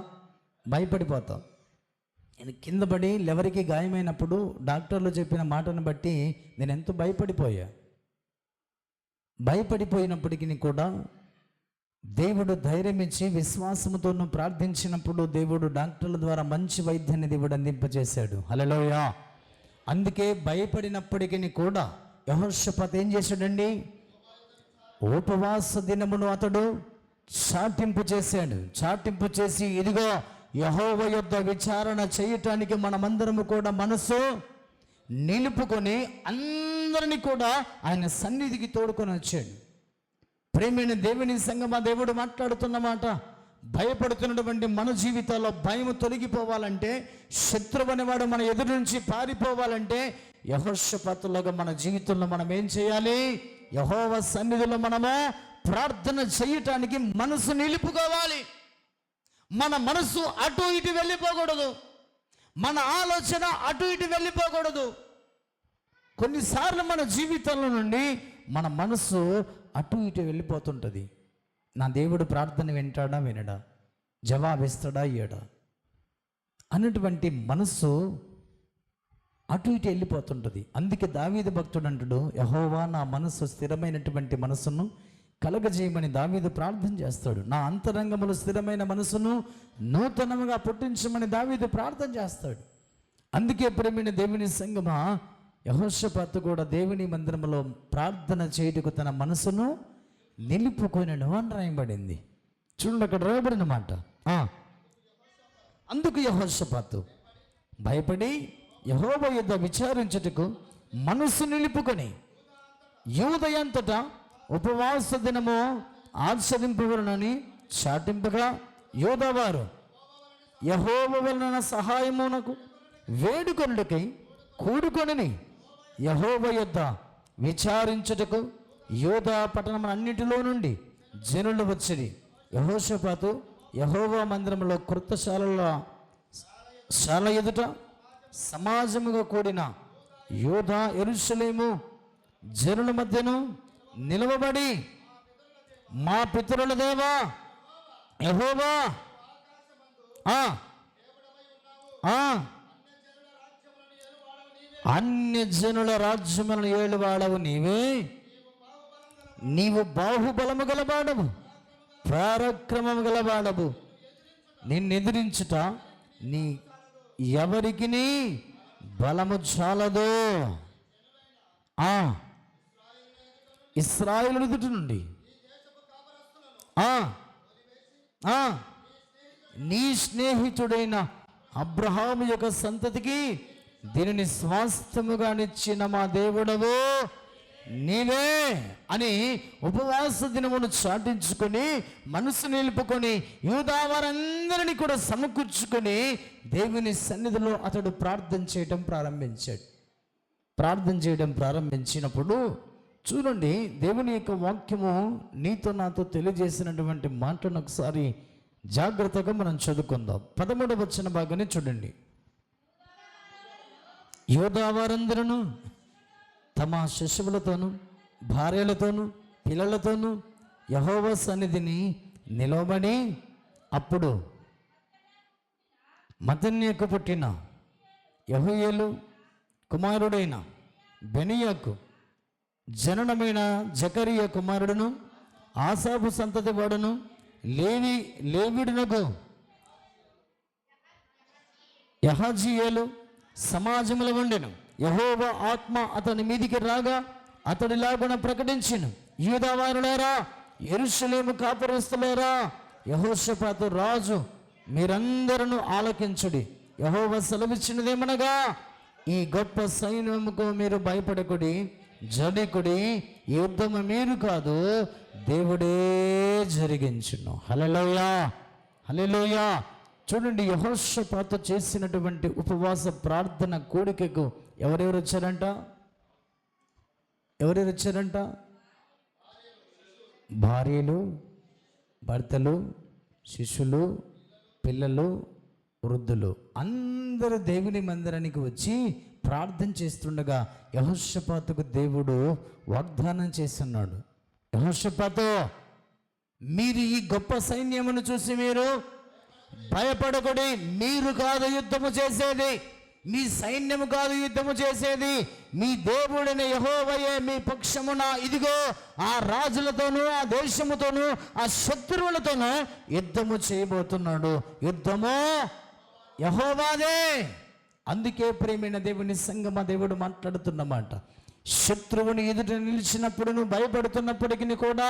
భయపడిపోతాం. నేను కింద పడి ఎవరికి గాయమైనప్పుడు డాక్టర్లు చెప్పిన మాటను బట్టి నేను ఎంతో భయపడిపోయినప్పటికీ కూడా దేవుడు ధైర్యం ఇచ్చి విశ్వాసముతోనూ ప్రార్థించినప్పుడు దేవుడు డాక్టర్ల ద్వారా మంచి వైద్యాన్ని దేవుడు అందింపజేశాడు. హల్లెలూయా. అందుకే భయపడినప్పటికీ కూడా యెహోషాపాతు ఏం చేశాడండి? ఉపవాస దినమును అతడు చాటింపు చేశాడు. చాటింపు చేసి ఇదిగో యెహోవా యొద్ద విచారణ చేయటానికి మనమందరము కూడా మనసు నిలుపుకొని అందరినీ కూడా ఆయన సన్నిధికి తోడుకొని వచ్చాడు. ప్రేమైన దేవుని సంగమా, దేవుడు మాట్లాడుతున్న మాట, భయపడుతున్నటువంటి మన జీవితాల్లో భయం తొలగిపోవాలంటే, శత్రువు అనేవాడు మన ఎదురు నుంచి పారిపోవాలంటే, యెహోషాపాతులాగా మన జీవితంలో మనం ఏం చేయాలి? యెహోవా సన్నిధిలో మనము ప్రార్థన చేయటానికి మనసు నిలుపుకోవాలి. మన మనసు అటు ఇటు వెళ్ళిపోకూడదు. మన ఆలోచన అటు ఇటు వెళ్ళిపోకూడదు. కొన్నిసార్లు మన జీవితంలో నుండి మన మనసు అటు ఇటు వెళ్ళిపోతుంటుంది. నా దేవుడు ప్రార్థన వింటాడా వినడా, జవాబిస్తాడా ఇయ్యడా అన్నటువంటి మనసు అటు ఇటు వెళ్ళిపోతుంటుంది. అందుకే దావీదు భక్తుడు అంటాడు, యెహోవా నా మనసు స్థిరమైనటువంటి మనసును కలగజేయమని దావీదు ప్రార్థన చేస్తాడు. నా అంతరంగములో స్థిరమైన మనసును నూతనముగా పుట్టించమని దావీదు ప్రార్థన చేస్తాడు. అందుకే ప్రేమైన దేవుని సంగమా, యెహోషాపాతు కూడా దేవుని మందిరంలో ప్రార్థన చేయుటకు తన మనసును నిలుపుకొనెను అని రాయబడింది. చూడండి, అక్కడ రాయబడిన మాట. అందుకు యెహోషాపాతు భయపడి యెహోవా యొద్ద విచారించుటకు మనసు నిలుపుకొని యూదయంతటా ఉపవాస దినము ఆచరింపవలనని చాటింపగా, యూదావారు యెహోవా వలన సహాయమునకు వేడుకొనుటకై కూడుకొనిని యెహోవా యొద్ద విచారించుటకు యూదా పట్టణములన్నిటిలో నుండి జనులు వచ్చిరి. యెహోషాపాతు యెహోవా మందిరంలో కృత శాల ఎదుట సమాజముగా కూడిన యూదా యెరూషలేము జనుల మధ్యను నిలవబడి, మా పితరుల దేవా యెహోవా, అన్య జనుల రాజ్యములను ఏలువాడవు నీవే, నీవు బాహుబలము గలవాడవు, పరాక్రమము గలవాడవు, నిన్నెదిరించుట నీ ఎవరికి బలము చాలదో. ఇశ్రాయేలు ఎదుట నుండి నీ స్నేహితుడైన అబ్రహాము యొక్క సంతతికి దీనిని స్వాస్థ్యముగా నిచ్చిన మా దేవుడవు నీవే అని ఉపవాస దినమును చాటించుకొని మనసు నిలుపుకొని యూదా వారందరినీ కూడా సమకూర్చుకొని దేవుని సన్నిధిలో అతడు ప్రార్థన చేయడం ప్రారంభించాడు. ప్రార్థన చేయడం ప్రారంభించినప్పుడు చూడండి, దేవుని యొక్క వాక్యము నీతో నాతో తెలియజేసినటువంటి మాటను ఒకసారి జాగ్రత్తగా మనం చదువుకుందాం. 13వ వచన భాగాన్ని చూడండి. యూదా వారందరూ తమ శిశువులతోనూ భార్యలతోనూ పిల్లలతోనూ యెహోవా సన్నిధిని నిలవబడి, అప్పుడు మత్తన్యాకు పుట్టిన యెహూయేలు కుమారుడైన బెనీయాకు జననమైన జకరియా కుమారుడును ఆసాపు సంతతి వాడును లేవీయుడునగు యహజీయేలు సమాజములో ఉండెను. యెహోవా ఆత్మ అతని మీదికి రాగా అతడిలాగున ప్రకటించెను, యూదావారులారా, యెరూషలేము కాపురస్తులారా, యెహోషాపాతు రాజు మీరందరూ ఆలకించుడి. యెహోవా సెలవిచ్చినదేమనగా, ఈ గొప్ప సైన్యముకు మీరు భయపడకుడి, జడికుడి, యుద్ధము మీరు కాదు, దేవుడే జరిగించును. హల్లెలూయా, హల్లెలూయా. చూడండి, యెహోషాపాతు చేసినటువంటి ఉపవాస ప్రార్థన కోడికకు ఎవరెవరు వచ్చారంట? ఎవరెవరు వచ్చారంట? భార్యలు, భర్తలు, శిష్యులు, పిల్లలు, వృద్ధులు అందరూ దేవుని మందిరానికి వచ్చి ప్రార్థన చేస్తుండగా యెహోషాపాతుకు దేవుడు వాగ్దానం చేస్తున్నాడు. యెహోషాపాతు, మీరు ఈ గొప్ప సైన్యమును చూసి మీరు భయపడకుడి. మీరు కాదు యుద్ధము చేసేది, మీ సైన్యము కాదు యుద్ధము చేసేది, మీ దేవుడైన యెహోవాయే మీ పక్షమున ఇదిగో ఆ రాజులతోనూ ఆ దేశముతోనూ ఆ శత్రువులతోనూ యుద్ధము చేయబోతున్నాడు. యుద్ధము యెహోవాదే. అందుకే ప్రియమైన దేవుని సంగమ దేవుడు మాట్లాడుతున్నమాట, శత్రువుని ఎదుట నిలిచినప్పుడు నువ్వు భయపడుతున్నప్పటికీ కూడా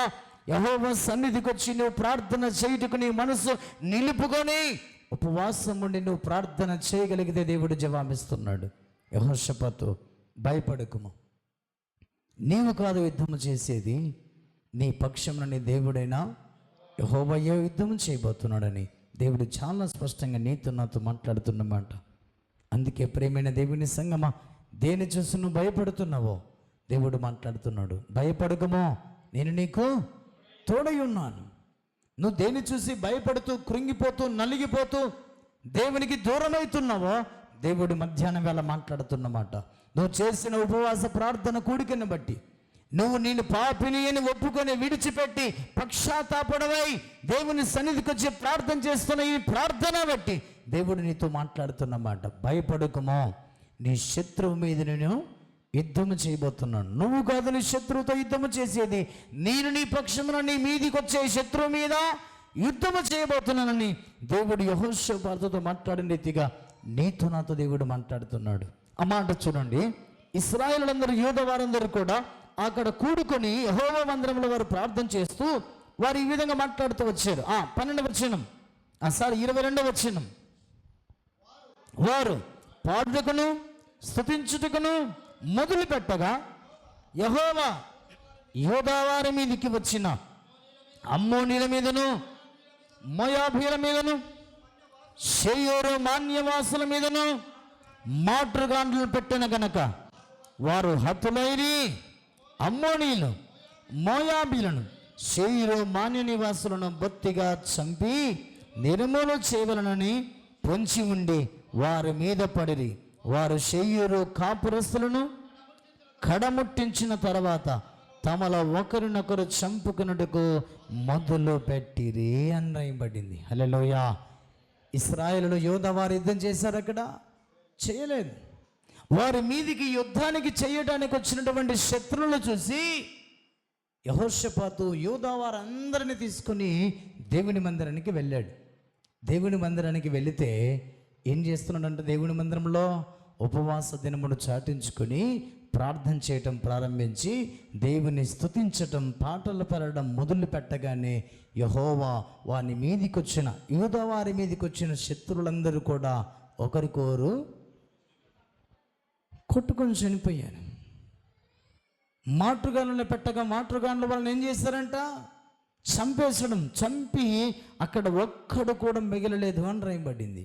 యెహోవా సన్నిధికి వచ్చి నువ్వు ప్రార్థన చేయుటకు నీ మనసు నిలుపుకొని ఉపవాసం ఉండి నువ్వు ప్రార్థన చేయగలిగితే దేవుడు జవాబిస్తున్నాడు. యెహోషాపాతు, భయపడకుము, నీవు కాదు యుద్ధము చేసేది, నీ పక్షమున నీ దేవుడైనా యెహోవా యుద్ధం చేయబోతున్నాడని దేవుడు చాలా స్పష్టంగా నీతో నాతో మాట్లాడుతున్నమాట. అందుకే ప్రేమైన దేవుని సంగమా, దేని చూసి నువ్వు భయపడుతున్నావో దేవుడు మాట్లాడుతున్నాడు. భయపడకమో, నేను నీకు తోడై ఉన్నాను. నువ్వు దేని చూసి భయపడుతూ కృంగిపోతూ నలిగిపోతూ దేవునికి దూరమవుతున్నావో దేవుడు మధ్యాహ్నం వేళ మాట్లాడుతున్నమాట. నువ్వు చేసిన ఉపవాస ప్రార్థన కూడికను బట్టి, నువ్వు నేను పాపిని అని ఒప్పుకొని విడిచిపెట్టి పశ్చాత్తాపడవై దేవుని సన్నిధికి వచ్చి ప్రార్థన చేస్తున్న ఈ ప్రార్థన బట్టి దేవుడు నీతో మాట్లాడుతున్నమాట. భయపడకమో, నీ శత్రువు మీద నేను యుద్ధము చేయబోతున్నాను. నువ్వు కాదు నీ శత్రువుతో యుద్ధము చేసేది, నేను నీ పక్షమున నీ మీదికి వచ్చే శత్రువు మీద యుద్ధము చేయబోతున్నానని దేవుడు యెహోషాపాతుతో మాట్లాడిన రీతిగా నీతో నాతో దేవుడు మాట్లాడుతున్నాడు. ఆ మాట చూడండి. ఇశ్రాయేలులందరూ, యూదా వారందరూ కూడా అక్కడ కూడుకొని యెహోవా మందిరంలో వారు ప్రార్థన చేస్తూ వారు ఈ విధంగా మాట్లాడుతూ వచ్చారు. 12వ వచనం, 22వ వచనం. వారు పాడుటకును స్తుతించుటకును మొదలు పెట్టగా యెహోవా యూదా వారి మీదికి వచ్చిన అమ్మోనీల మీదను మోయాబీయుల మీదను శేయోరు మాన్యవాసుల మీదను మాతృగాండ్లను పెట్టిన గనక వారు హతులైరి అమ్మోనీయులు మోయాబీలను శేయోరు మాన్య నివాసులను బొత్తిగా చంపి నిర్మూలన చేయవలనని పొంచి ఉండి వారి మీద పడిరి. వారు శేయోరు కాపురస్తులను కడముట్టించిన తర్వాత తమలో ఒకరినొకరు చంపుకున్నట్టుకు మొదలు పెట్టిరి అని రాయబడింది. హల్లెలూయా. ఇశ్రాయేలులో యూదా వారు యుద్ధం చేశారు, అక్కడ చేయలేదు. వారి మీదికి యుద్ధానికి చేయడానికి వచ్చినటువంటి శత్రువులను చూసి యెహోషాపాతు యూదా వారందరిని తీసుకుని దేవుని మందిరానికి వెళ్ళాడు. దేవుని మందిరానికి వెళితే ఏం చేస్తున్నాడంటే, దేవుని మందిరంలో ఉపవాస దినమును చాటించుకొని ప్రార్థన చేయటం ప్రారంభించి దేవుని స్తుతించటం, పాటలు పాడడం మొదలు పెట్టగానే యెహోవా వారి మీదికి వచ్చిన, యూదా వారి మీదికి వచ్చిన శత్రువులందరూ కూడా ఒకరికొరు కొట్టుకొని చనిపోయారు. మాతృగానులను పెట్టగా మాతృగానుల వాళ్ళని ఏం చేశారంట, చంపేసడం. చంపి అక్కడ ఒక్కడు కూడా మిగలలేదు అని రాయబడింది.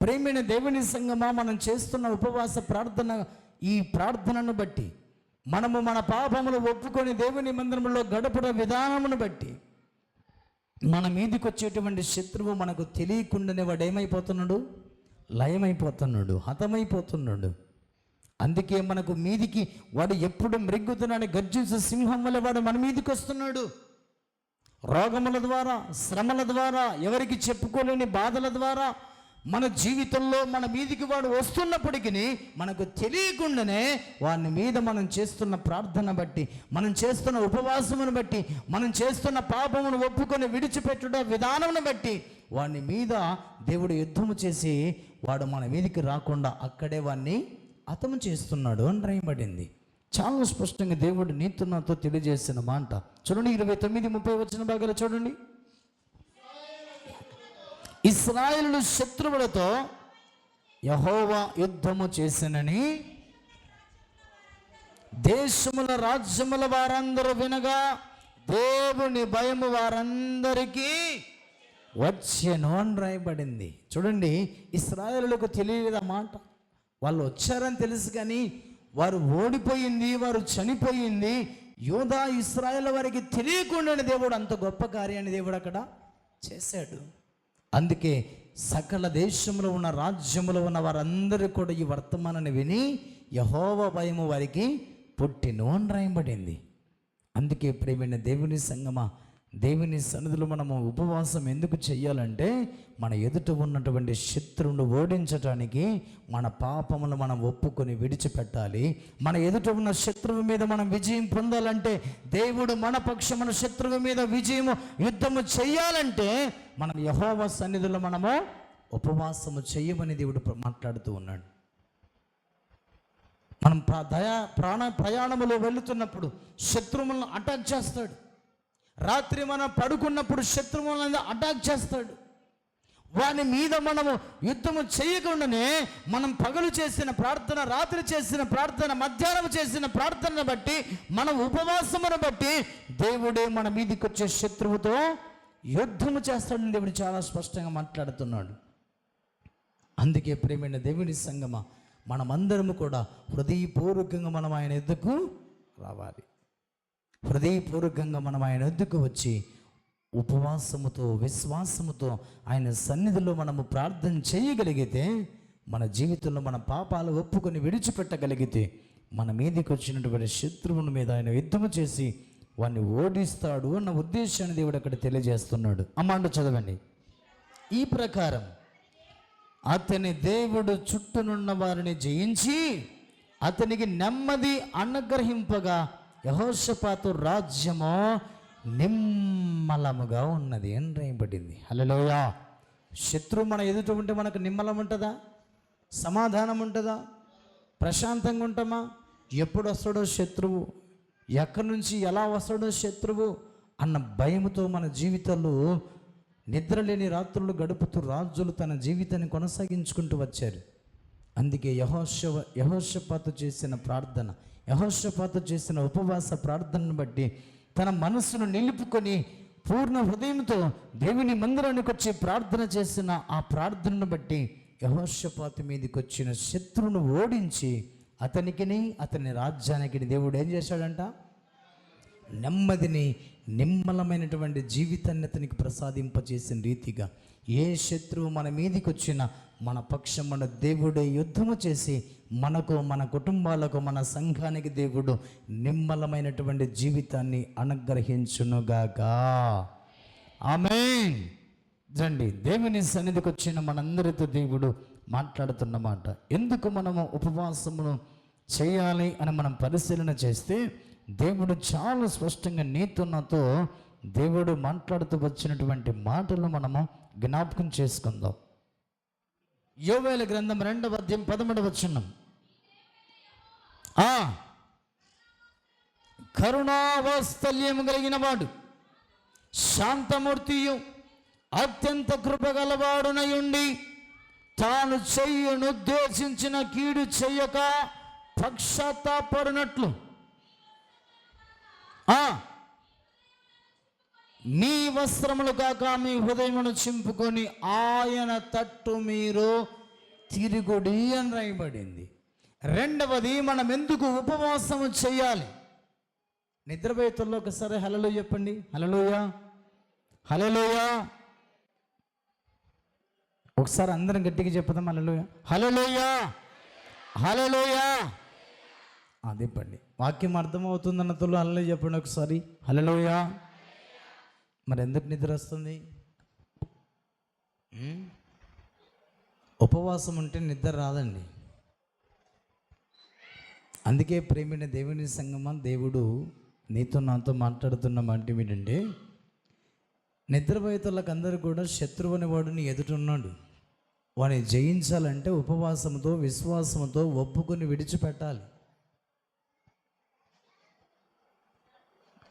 ప్రేమైన దేవుని సంగమా, మనం చేస్తున్న ఉపవాస ప్రార్థన, ఈ ప్రార్థనను బట్టి మనము మన పాపములు ఒప్పుకొని దేవుని మందిరంలో గడపడ విధానమును బట్టి మన మీదికి వచ్చేటువంటి శత్రువు మనకు తెలియకుండానే వాడు ఏమైపోతున్నాడు, లయమైపోతున్నాడు, హతమైపోతున్నాడు. అందుకే మనకు మీదికి వాడు ఎప్పుడు మృగ్గుతున్నాడు, గర్జించే సింహం వల్ల వాడు మన మీదికి వస్తున్నాడు. రోగముల ద్వారా, శ్రమల ద్వారా, ఎవరికి చెప్పుకోలేని బాధల ద్వారా మన జీవితంలో మన మీదికి వాడు వస్తున్నప్పటికీ మనకు తెలియకుండానే వాని మీద మనం చేస్తున్న ప్రార్థన బట్టి, మనం చేస్తున్న ఉపవాసమును బట్టి, మనం చేస్తున్న పాపమును ఒప్పుకొని విడిచిపెట్టుట విధానమును బట్టి వాని మీద దేవుడు యుద్ధము చేసి వాడు మన మీదికి రాకుండా అక్కడే వాడిని హతము చేస్తున్నాడు అని రాయబడింది. చాలా స్పష్టంగా దేవుడు నీతో నాతో తెలియజేసిన మాట చూడండి. 29-30 వచ్చిన భాగాలు చూడండి. ఇశ్రాయేలు శత్రువులతో యెహోవా యుద్ధము చేసినని దేశముల రాజ్యముల వారందరూ వినగా దేవుని భయము వారందరికీ వచ్చెను అని రాయబడింది. చూడండి, ఇశ్రాయేలులకు తెలియదు మాట. వాళ్ళు వచ్చారని తెలుసు కానీ వారు ఓడిపోయింది, వారు చనిపోయింది యూదా ఇశ్రాయేలు వారికి తెలియకుండానే దేవుడు అంత గొప్ప కార్యాన్ని దేవుడు అక్కడ చేశాడు. అందుకే సకల దేశంలో ఉన్న రాజ్యములో ఉన్న వారందరూ కూడా ఈ వర్తమానాన్ని విని యెహోవా భయము వారికి పుట్టెను అని రాయబడింది. అందుకే ప్రియమైన దేవుని సంగమా, దేవుని సన్నిధిలో మనము ఉపవాసం ఎందుకు చెయ్యాలంటే మన ఎదుట ఉన్నటువంటి శత్రువును ఓడించటానికి మన పాపములు మనం ఒప్పుకొని విడిచిపెట్టాలి. మన ఎదుట ఉన్న శత్రువు మీద మనం విజయం పొందాలంటే, దేవుడు మన పక్షమున శత్రువు మీద విజయము యుద్ధము చెయ్యాలంటే మనం యెహోవా సన్నిధిలో మనము ఉపవాసము చెయ్యమని దేవుడు మాట్లాడుతూ ఉన్నాడు. మనం ప్రయాణములో వెళుతున్నప్పుడు శత్రువులను అటాక్ చేస్తాడు. రాత్రి మనం పడుకున్నప్పుడు శత్రువులను అటాక్ చేస్తాడు. వాని మీద మనము యుద్ధము చేయకుండానే మనం పగలు చేసిన ప్రార్థన, రాత్రి చేసిన ప్రార్థన, మధ్యాహ్నం చేసిన ప్రార్థనను బట్టి, మన ఉపవాసమును బట్టి దేవుడే మన మీదకి వచ్చే శత్రువుతో యుద్ధము చేస్తాడని దేవుడు చాలా స్పష్టంగా మాట్లాడుతున్నాడు. అందుకే ప్రేమైన దేవుని సంగమా, మనమందరము కూడా హృదయపూర్వకంగా మనం ఆయన ఎద్దుకు రావాలి. హృదయపూర్వకంగా మనం ఆయన ఎద్దుకు వచ్చి ఉపవాసముతో, విశ్వాసముతో ఆయన సన్నిధిలో మనము ప్రార్థన చేయగలిగితే, మన జీవితంలో మన పాపాలు ఒప్పుకొని విడిచిపెట్టగలిగితే, మన మీదకి వచ్చినటువంటి శత్రువుని మీద ఆయన యుద్ధము చేసి వాడిని ఓడిస్తాడు అన్న ఉద్దేశాన్ని దేవుడు అక్కడ తెలియజేస్తున్నాడు. అమ్మాండు చదవండి. ఈ ప్రకారం అతని దేవుడు చుట్టూనున్న వారిని జయించి అతనికి నెమ్మది అనుగ్రహింపగా యెహోషాపాతు రాజ్యము నిమ్మలముగా ఉన్నది అని రాయబడింది. హల్లెలూయా. శత్రువు మన ఎదుట ఉంటే మనకు నిమ్మలం ఉంటుందా? సమాధానం ఉంటుందా? ప్రశాంతంగా ఉంటామా? ఎప్పుడు వస్తాడో శత్రువు, ఎక్కడి నుంచి ఎలా వస్తాడో శత్రువు అన్న భయముతో మన జీవితంలో నిద్రలేని రాత్రులు గడుపుతూ రాజులు తన జీవితాన్ని కొనసాగించుకుంటూ వచ్చారు. అందుకే యెహోషాపాతు చేసిన ప్రార్థన, యెహోషాపాతు చేసిన ఉపవాస ప్రార్థనను బట్టి తన మనస్సును నిలుపుకొని పూర్ణ హృదయంతో దేవుని మందిరానికి వచ్చి ప్రార్థన చేసిన ఆ ప్రార్థనను బట్టి యెహోషాపాతు మీదకి వచ్చిన శత్రువును ఓడించి అతనికిని అతని రాజ్యానికి దేవుడు ఏం చేశాడంట? నెమ్మదిని, నిమ్మలమైనటువంటి జీవితాన్ని అతనికి ప్రసాదింపజేసిన రీతిగా ఏ శత్రువు మన మీదికి వచ్చినా మన పక్షం మన దేవుడే యుద్ధము చేసి మనకు, మన కుటుంబాలకు, మన సంఘానికి దేవుడు నిమ్మలమైనటువంటి జీవితాన్ని అనుగ్రహించునుగాక. ఆమేన్. రండి, దేవుని సన్నిధికి వచ్చిన మనందరితో దేవుడు మాట్లాడుతున్నమాట. ఎందుకు మనము ఉపవాసమును చేయాలి అని మనం పరిశీలన చేస్తే, దేవుడు చాలా స్పష్టంగా నీతో నాతో దేవుడు మాట్లాడుతూ వచ్చినటువంటి మాటలు మనము జ్ఞాపకం చేసుకుందాం. యోవేలు గ్రంథం 2వ అధ్యాయం 13వ వచనం. కరుణావాత్సల్యము కలిగిన వాడు, శాంతమూర్తియు, అత్యంత కృపగలవాడునయుండి తాను చెయ్యనుద్దేశించిన కీడు చెయ్యక పక్షాత్తాపడినట్లు మీ వస్త్రములు కాక మీ హృదయమును చింపుకొని ఆయన తట్టు మీరు తిరుగుడి అని రాయబడింది. రెండవది, మనం ఎందుకు ఉపవాసము చేయాలి? నిద్రపోయేతుల్లో ఒకసారి హల్లెలూయా చెప్పండి. హల్లెలూయా, హల్లెలూయా. ఒకసారి అందరం గట్టిగా చెప్పుదాం. హల్లెలూయా, హల్లెలూయా, హల్లెలూయా. అదే పండి వాక్యం అర్థమవుతుంది అన్నతో హల్లెలూయా చెప్పండి ఒకసారి. హల్లెలూయా. మరి ఎందుకు నిద్ర వస్తుంది? ఉపవాసం ఉంటే నిద్ర రాదండి. అందుకే ప్రేమైన దేవుని సంగమా, దేవుడు నీతో నాతో మాట్లాడుతున్న మాట ఏంటంటే, నిద్రపోయేతోళ్ళకి అందరూ కూడా శత్రువు అనేవాడు నీ ఎదుటున్నాడు. వాడిని జయించాలంటే ఉపవాసంతో, విశ్వాసంతో ఒప్పుకొని విడిచిపెట్టాలి.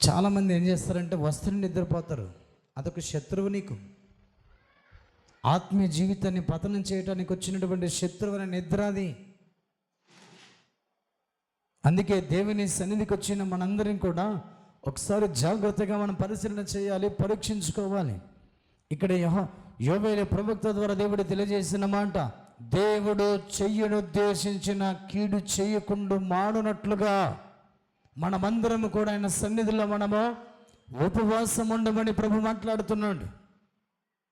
చాలామంది ఏం చేస్తారంటే వస్తుని నిద్రపోతారు. అదొక శత్రువు. నీకు ఆత్మీయ జీవితాన్ని పతనం చేయడానికి వచ్చినటువంటి శత్రువు అనే నిద్ర అది. అందుకే దేవుని సన్నిధికి వచ్చిన మనందరం కూడా ఒకసారి జాగ్రత్తగా మనం పరిశీలన చేయాలి, పరీక్షించుకోవాలి. ఇక్కడ యోవేలు ప్రవక్త ద్వారా దేవుడు తెలియజేసిన మాట, దేవుడు చెయ్యనుద్దేశించిన కీడు చేయకుండా మాడునట్లుగా మనమందరము కూడా ఆయన సన్నిధిలో మనము ఉపవాసం ఉండమని ప్రభు మాట్లాడుతున్నాడు.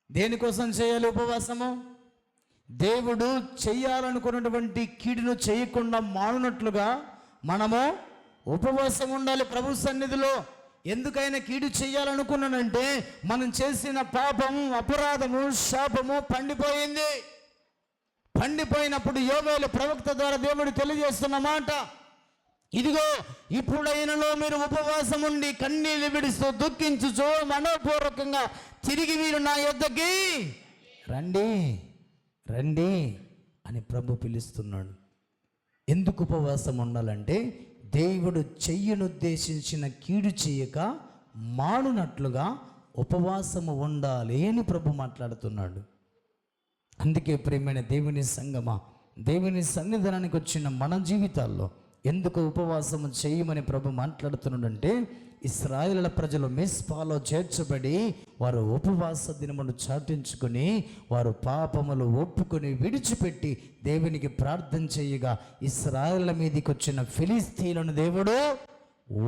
దేనికోసం చేయాలి ఉపవాసము? దేవుడు చెయ్యాలనుకున్నటువంటి కీడును చేయకుండా మానునట్లుగా మనము ఉపవాసం ఉండాలి ప్రభు సన్నిధిలో. ఎందుకైనా కీడు చేయాలనుకున్నానంటే మనం చేసిన పాపము, అపరాధము, శాపము పండిపోయింది. పండిపోయినప్పుడు యోవేలు ప్రవక్త ద్వారా దేవుడు తెలియజేస్తున్న మాట, ఇదిగో ఇప్పుడైనలో మీరు ఉపవాసం ఉండి కన్నీళ్లు విడుస్తూ దుఃఖించుచో మనోపూర్వకంగా తిరిగి మీరు నా యొద్దకి రండి, రండి అని ప్రభు పిలుస్తున్నాడు. ఎందుకు ఉపవాసం ఉండాలంటే, దేవుడు చెయ్యనుద్దేశించిన కీడు చేయక మానునట్లుగా ఉపవాసము ఉండాలి అని ప్రభు మాట్లాడుతున్నాడు. అందుకే ప్రియమైన దేవుని సంగమా, దేవుని సన్నిధానానికి వచ్చిన మన జీవితాల్లో ఎందుకు ఉపవాసము చేయమని ప్రభు మాట్లాడుతున్నాడంటే, ఇశ్రాయేలు ప్రజలు మిస్పాలో చేర్చబడి వారు ఉపవాస దినమును చాటించుకొని వారు పాపములు ఒప్పుకొని విడిచిపెట్టి దేవునికి ప్రార్థన చేయగా ఇశ్రాయేలు మీదకి వచ్చిన ఫిలిస్తీయులను దేవుడు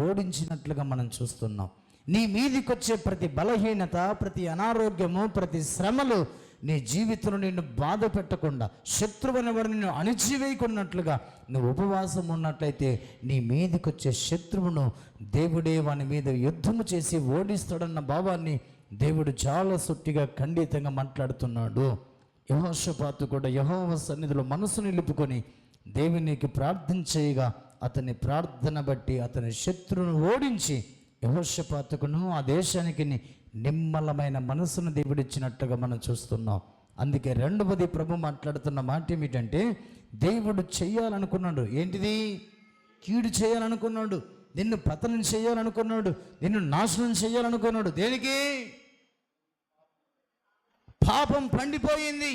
ఓడించినట్లుగా మనం చూస్తున్నాం. నీ మీదికి వచ్చే ప్రతి బలహీనత, ప్రతి అనారోగ్యము, ప్రతి శ్రమలు నీ జీవితంలో నిన్ను బాధ పెట్టకుండా, శత్రువుని వారు నిన్ను అణిచివేయకున్నట్లుగా నువ్వు ఉపవాసం ఉన్నట్లయితే నీ మీదకి వచ్చే శత్రువును దేవుడే వాని మీద యుద్ధము చేసి ఓడిస్తాడన్న భావాన్ని దేవుడు చాలా సుట్టిగా ఖండితంగా మాట్లాడుతున్నాడు. యెహోషాపాతు కూడా యెహోవా సన్నిధిలో మనసు నిలుపుకొని దేవునికి ప్రార్థన చేయగా అతని ప్రార్థన బట్టి అతని శత్రువును ఓడించి యెహోషాపాతుకును ఆ దేశానికి నిమ్మలమైన మనసును దేవుడిచ్చినట్టుగా మనం చూస్తున్నాం. అందుకే రెండవది ప్రభు మాట్లాడుతున్న మాట ఏమిటంటే, దేవుడు చేయాలనుకున్నాడు. ఏంటిది? కీడు చేయాలనుకున్నాడు, నిన్ను పతనం చేయాలనుకున్నాడు, నిన్ను నాశనం చేయాలనుకున్నాడు. దేనికి? పాపం పండిపోయింది.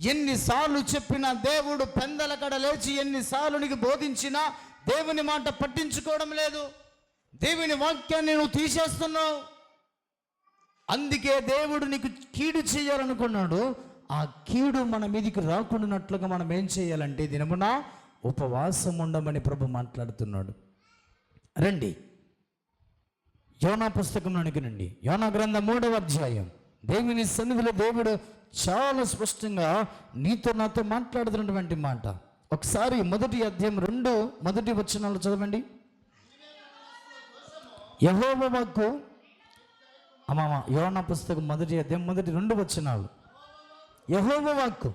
ఎన్నిసార్లు చెప్పినా దేవుడు పెందల కడ లేచి ఎన్నిసార్లు నీకు బోధించినా దేవుని మాట పట్టించుకోవడం లేదు. దేవుని వాక్యాన్ని నువ్వు తీసేస్తున్నావు. అందుకే దేవుడు నీకు కీడు చేయాలనుకున్నాడు. ఆ కీడు మన మీదికి రాకుండానట్లుగా మనం ఏం చేయాలంటే దినమున ఉపవాసం ఉండమని ప్రభు మాట్లాడుతున్నాడు. రండి యోనా పుస్తకంలోనికి రండి. యోనా గ్రంథం 3వ అధ్యాయం. దేవుని సన్నిధిలో దేవుడు చాలా స్పష్టంగా నీతో నాతో మాట్లాడుతున్నటువంటి మాట. ఒకసారి 1వ అధ్యాయం 2 వచనాలు చదవండి. యెహోవా వాక్కు, యోనా పుస్తకం 1వ అధ్యాయం 2 వచనాలు. యెహోవా వాక్కు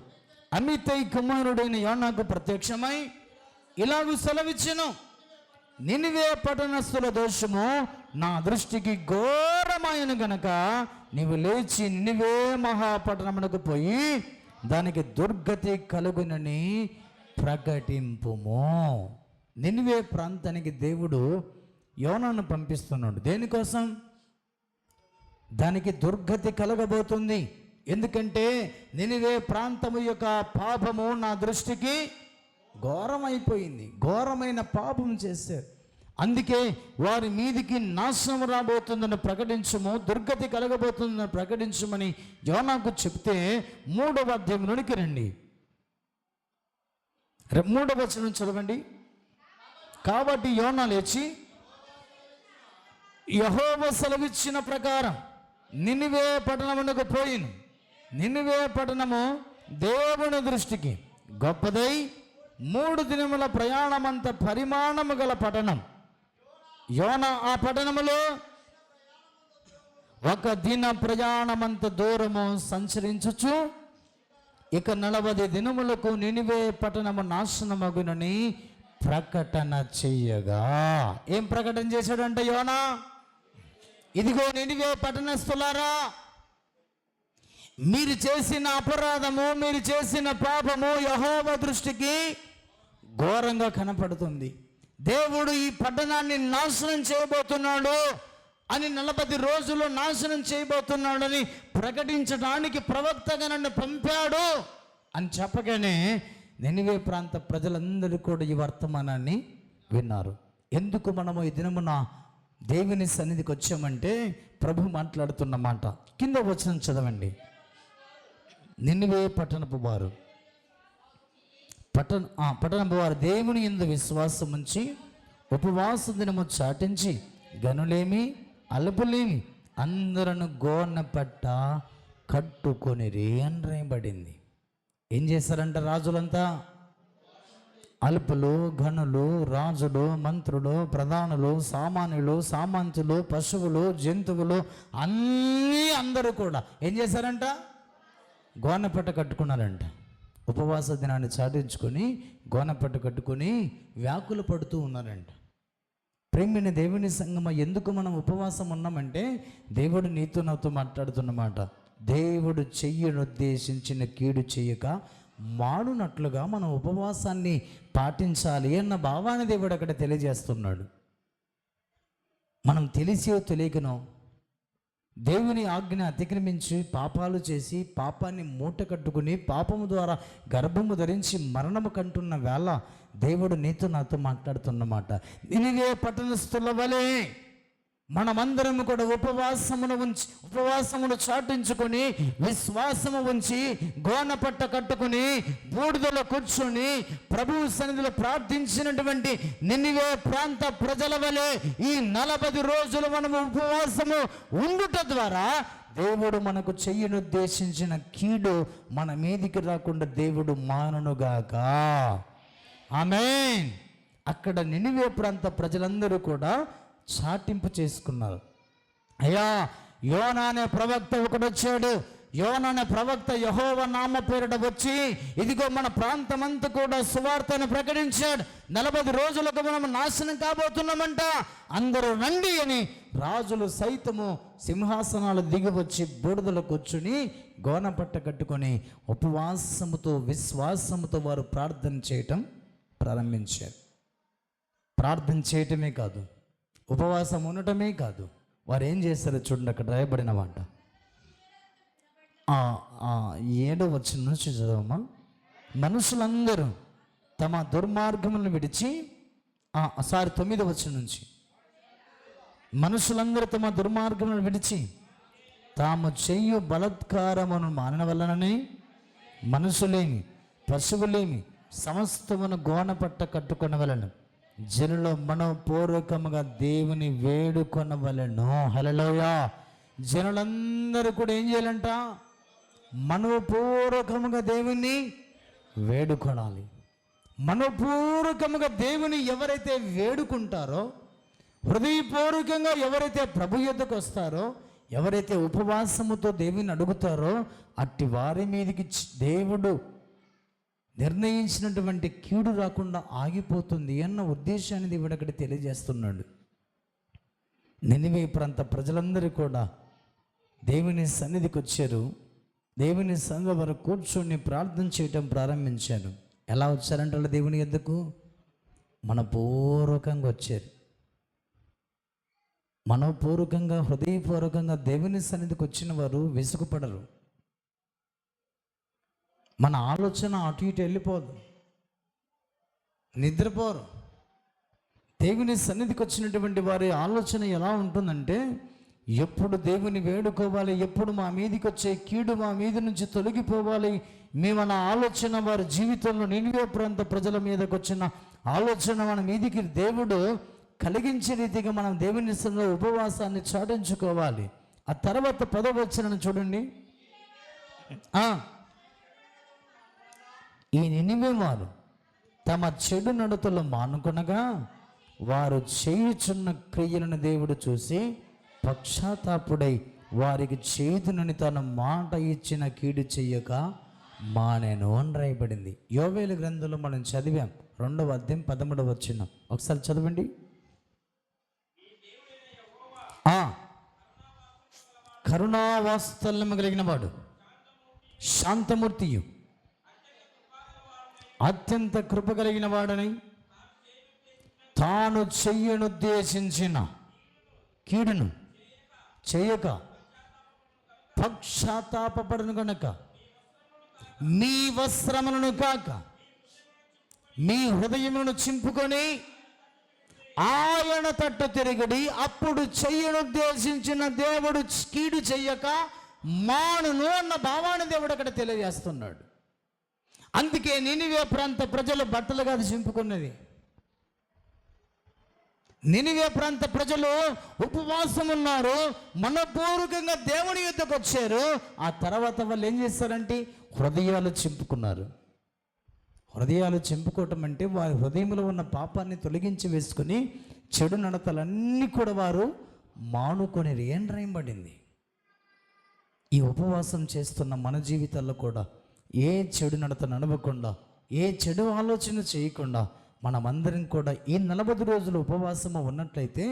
అమిత్తై కుమారుడైన యోనాకు ప్రత్యక్షమై ఇలాగూ సెలవిచ్చెను, నినివే పట్టణస్థుల దోషము నా దృష్టికి ఘోరమైన గనక నీవు లేచి నినివే మహాపట్టణమునకు పోయి దానికి దుర్గతి కలుగునని ప్రకటింపుము. నినివే ప్రాంతానికి దేవుడు యోనాను పంపిస్తున్నాడు. దేనికోసం? దానికి దుర్గతి కలగబోతుంది. ఎందుకంటే నినివే ప్రాంతము యొక్క పాపము నా దృష్టికి ఘోరమైపోయింది. ఘోరమైన పాపం చేశారు. అందుకే వారి మీదికి నాశనం రాబోతుందని ప్రకటించము, దుర్గతి కలగబోతుందని ప్రకటించమని యోనాకు చెప్తే 3వ అధ్యాయంలోనికి రండి. 3వ వచనం చదవండి. కాబట్టి యోనా లేచి యెహోవా సెలవిచ్చిన ప్రకారం నినివే పట్టణమునకు పోయిను. నినివే పట్టణము దేవుని దృష్టికి గొప్పదై 3 దినముల ప్రయాణమంత పరిమాణము గల పట్టణం. యోనా ఆ పట్టణములో 1 దిన ప్రయాణమంత దూరము సంచరించుచు ఇక 40 దినములకు నినివే పట్టణము నాశనమగునని ప్రకటన చెయ్యగా. ఏం ప్రకటన చేశాడంటే యోనా, ఇదిగో నినివే పట్టణస్థులారా, మీరు చేసిన అపరాధము, మీరు చేసిన పాపము యెహోవా దృష్టికి ఘోరంగా కనపడుతుంది. దేవుడు ఈ పట్టణాన్ని నాశనం చేయబోతున్నాడు అని 40 రోజుల్లో నాశనం చేయబోతున్నాడని ప్రకటించడానికి ప్రవక్తగా నన్ను పంపాడు అని చెప్పగానే నినివే ప్రాంత ప్రజలందరూ కూడా ఈ వర్తమానాన్ని విన్నారు. ఎందుకు మనము ఈ దినమున దేవుని సన్నిధికి వచ్చామంటే ప్రభు మాట్లాడుతున్న మాట. కింద వచనం చదవండి. నినివే పట్టణపు వారు దేవుని యందు విశ్వాసం ఉంచి ఉపవాస దినము చాటించి గనులేమి అల్పులేమి అందరను గోనె పట్ట కట్టుకొనిరి అని రాయబడింది. ఏం చేశారంట రాజులంతా? అల్పులు, ఘనులు, రాజులు, మంత్రులు, ప్రధానులు, సామాన్యులు, సామంతులు, పశువులు, జంతువులు అందరూ కూడా ఏం చేశారంట? గోనెపట్ట కట్టుకున్నారంట. ఉపవాస దినాన్ని చాటించుకొని గోనెపట్ట కట్టుకొని వ్యాకులు పడుతూ ఉన్నారంట. ప్రేమిని దేవుని సంగమ, ఎందుకు మనం ఉపవాసం ఉన్నామంటే దేవుడు నీతో నాతో మాట్లాడుతున్నమాట. దేవుడు చెయ్యను ఉద్దేశించిన కీడు చేయక మాడునట్లుగా మనం ఉపవాసాన్ని పాటించాలి అన్న భావాన్ని దేవుడు అక్కడ తెలియజేస్తున్నాడు. మనం తెలిసో తెలియకనో దేవుని ఆజ్ఞ అతిక్రమించి పాపాలు చేసి పాపాన్ని మూట కట్టుకుని పాపము ద్వారా గర్భము ధరించి మరణము కంటున్న వేళ దేవుడు నీతో నాతో మాట్లాడుతున్నమాట. నినివే పట్టణస్థుల వలె మనమందరము కూడా ఉపవాసమును చాటించుకొని విశ్వాసము ఉంచి గోనపట్ట కట్టుకుని బూడిదలో కూర్చొని ప్రభువు సన్నిధిలో ప్రార్థించినటువంటి నినివే ప్రాంత ప్రజల వలె ఈ 40 రోజులు మనము ఉపవాసము ఉండుట ద్వారా దేవుడు మనకు చెయ్యనుద్దేశించిన కీడు మన మీదికి రాకుండా దేవుడు మానునుగాక. ఆమేన్. అక్కడ నినివే ప్రాంత ప్రజలందరూ కూడా చాటింపు చేసుకున్నారు. అయ్యా, యోనా అనే ప్రవక్త ఒకడు వచ్చాడు. యోనా అనే ప్రవక్త యెహోవా నామ పేరిట వచ్చి ఇదిగో మన ప్రాంతమంతా కూడా సువార్తను ప్రకటించాడు. 40 రోజులకు మనం నాశనం కాబోతున్నామంట, అందరూ రండి అని రాజులు సైతము సింహాసనాలు దిగి వచ్చి బూడిదలో కూర్చుని గోనపట్ట కట్టుకొని ఉపవాసముతో విశ్వాసముతో వారు ప్రార్థన చేయటం ప్రారంభించారు. ప్రార్థన చేయటమే కాదు, ఉపవాసం ఉండటమే కాదు, వారు ఏం చేస్తారో చూడండి. అక్కడ రాయబడిన మాట 7వ వచనం నుంచి చదవమ్మా. మనుషులందరూ తమ దుర్మార్గములను విడిచి 9వ వచనం నుంచి. మనుషులందరూ తమ దుర్మార్గములను విడిచి తాము చెయ్యు బలత్కారమును మానన వలననే మనుషులేమి పశువులేమి సమస్తమును గోనపట్ట కట్టుకొనవలెను, జనులు మనపూర్వకముగా దేవుని వేడుకొనవలెను. హల్లెలూయా. జనులందరూ కూడా ఏం చేయాలంట? మనపూర్వకముగా దేవుని వేడుకొనాలి. మనపూర్వకముగా దేవుని ఎవరైతే వేడుకుంటారో, హృదయపూర్వకంగా ఎవరైతే ప్రభు యొద్దకు వస్తారో, ఎవరైతే ఉపవాసముతో దేవుని అడుగుతారో అట్టి వారి మీదకి దేవుడు నిర్ణయించినటువంటి కీడు రాకుండా ఆగిపోతుంది అన్న ఉద్దేశాన్ని దేవుడు అక్కడ తెలియజేస్తున్నాడు. నినివే ప్రాంత ప్రజలందరూ కూడా దేవుని సన్నిధికి వచ్చారు. దేవుని సన్నిధిలో వారు కూర్చొని ప్రార్థన చేయటం ప్రారంభించారు. ఎలా వచ్చారంటే దేవుని యొద్దకు మనపూర్వకంగా వచ్చారు. మనపూర్వకంగా హృదయపూర్వకంగా దేవుని సన్నిధికి వచ్చిన వారు విసుగుపడరు. మన ఆలోచన అటు ఇటు వెళ్ళిపోదు, నిద్రపోరు. దేవుని సన్నిధికి వచ్చినటువంటి వారి ఆలోచన ఎలా ఉంటుందంటే, ఎప్పుడు దేవుని వేడుకోవాలి, ఎప్పుడు మా మీదికి వచ్చే కీడు మా మీద నుంచి తొలగిపోవాలి. మన ఆలోచన వారి జీవితంలో నినివే ప్రాంత ప్రజల మీదకి వచ్చిన ఆలోచన మన మీదికి దేవుడు కలిగించే రీతిగా మనం దేవుని సన్నిధిలో ఉపవాసాన్ని చాటించుకోవాలి. ఆ తర్వాత 10వ వచనం చూడండి. ఈ నినివే వారు తమ చెడు నడతలు మానుకొనగా వారు చేయుచున్న క్రియలను దేవుడు చూసి పక్షాతాపుడై వారికి చేదునని తన మాట ఇచ్చిన కీడు చెయ్యక మానెను అని రాయబడింది. యోవేలు గ్రంథంలో మనం చదివాం 2వ అధ్యాయం 13వ వచనం. ఒకసారి చదవండి. కరుణావాత్సల్యము కలిగిన వాడు, శాంతమూర్తియు, అత్యంత కృప కలిగిన వాడని, తాను చెయ్యనుద్దేశించిన కీడును చేయక పక్షాతాపపడను గనక మీ వస్త్రములను కాక మీ హృదయములను చింపుకొని ఆయన తట్టు తిరిగడి, అప్పుడు చెయ్యనుద్దేశించిన దేవుడు కీడు చెయ్యక మానును అన్న భావాన్ని దేవుడు అక్కడ తెలియజేస్తున్నాడు. అందుకే నినివే ప్రాంత ప్రజలు బట్టలు కాదు చింపుకున్నది. నినివే ప్రాంత ప్రజలు ఉపవాసం ఉన్నారు, మనపూర్వకంగా దేవుని యొద్దకు వచ్చారు. ఆ తర్వాత వాళ్ళు ఏం చేస్తారంటే హృదయాలు చింపుకున్నారు. హృదయాలు చింపుకోవటం అంటే వారి హృదయంలో ఉన్న పాపాన్ని తొలగించి వేసుకుని చెడు నడతలన్నీ కూడా వారు మానుకొని ఏం రాయబడింది. ఈ ఉపవాసం చేస్తున్న మన జీవితాల్లో కూడా ఏ చెడు నడత నడవకుండా, ఏ చెడు ఆలోచన చేయకుండా మనమందరం కూడా ఈ 40 రోజులు ఉపవాసము ఉన్నట్లయితే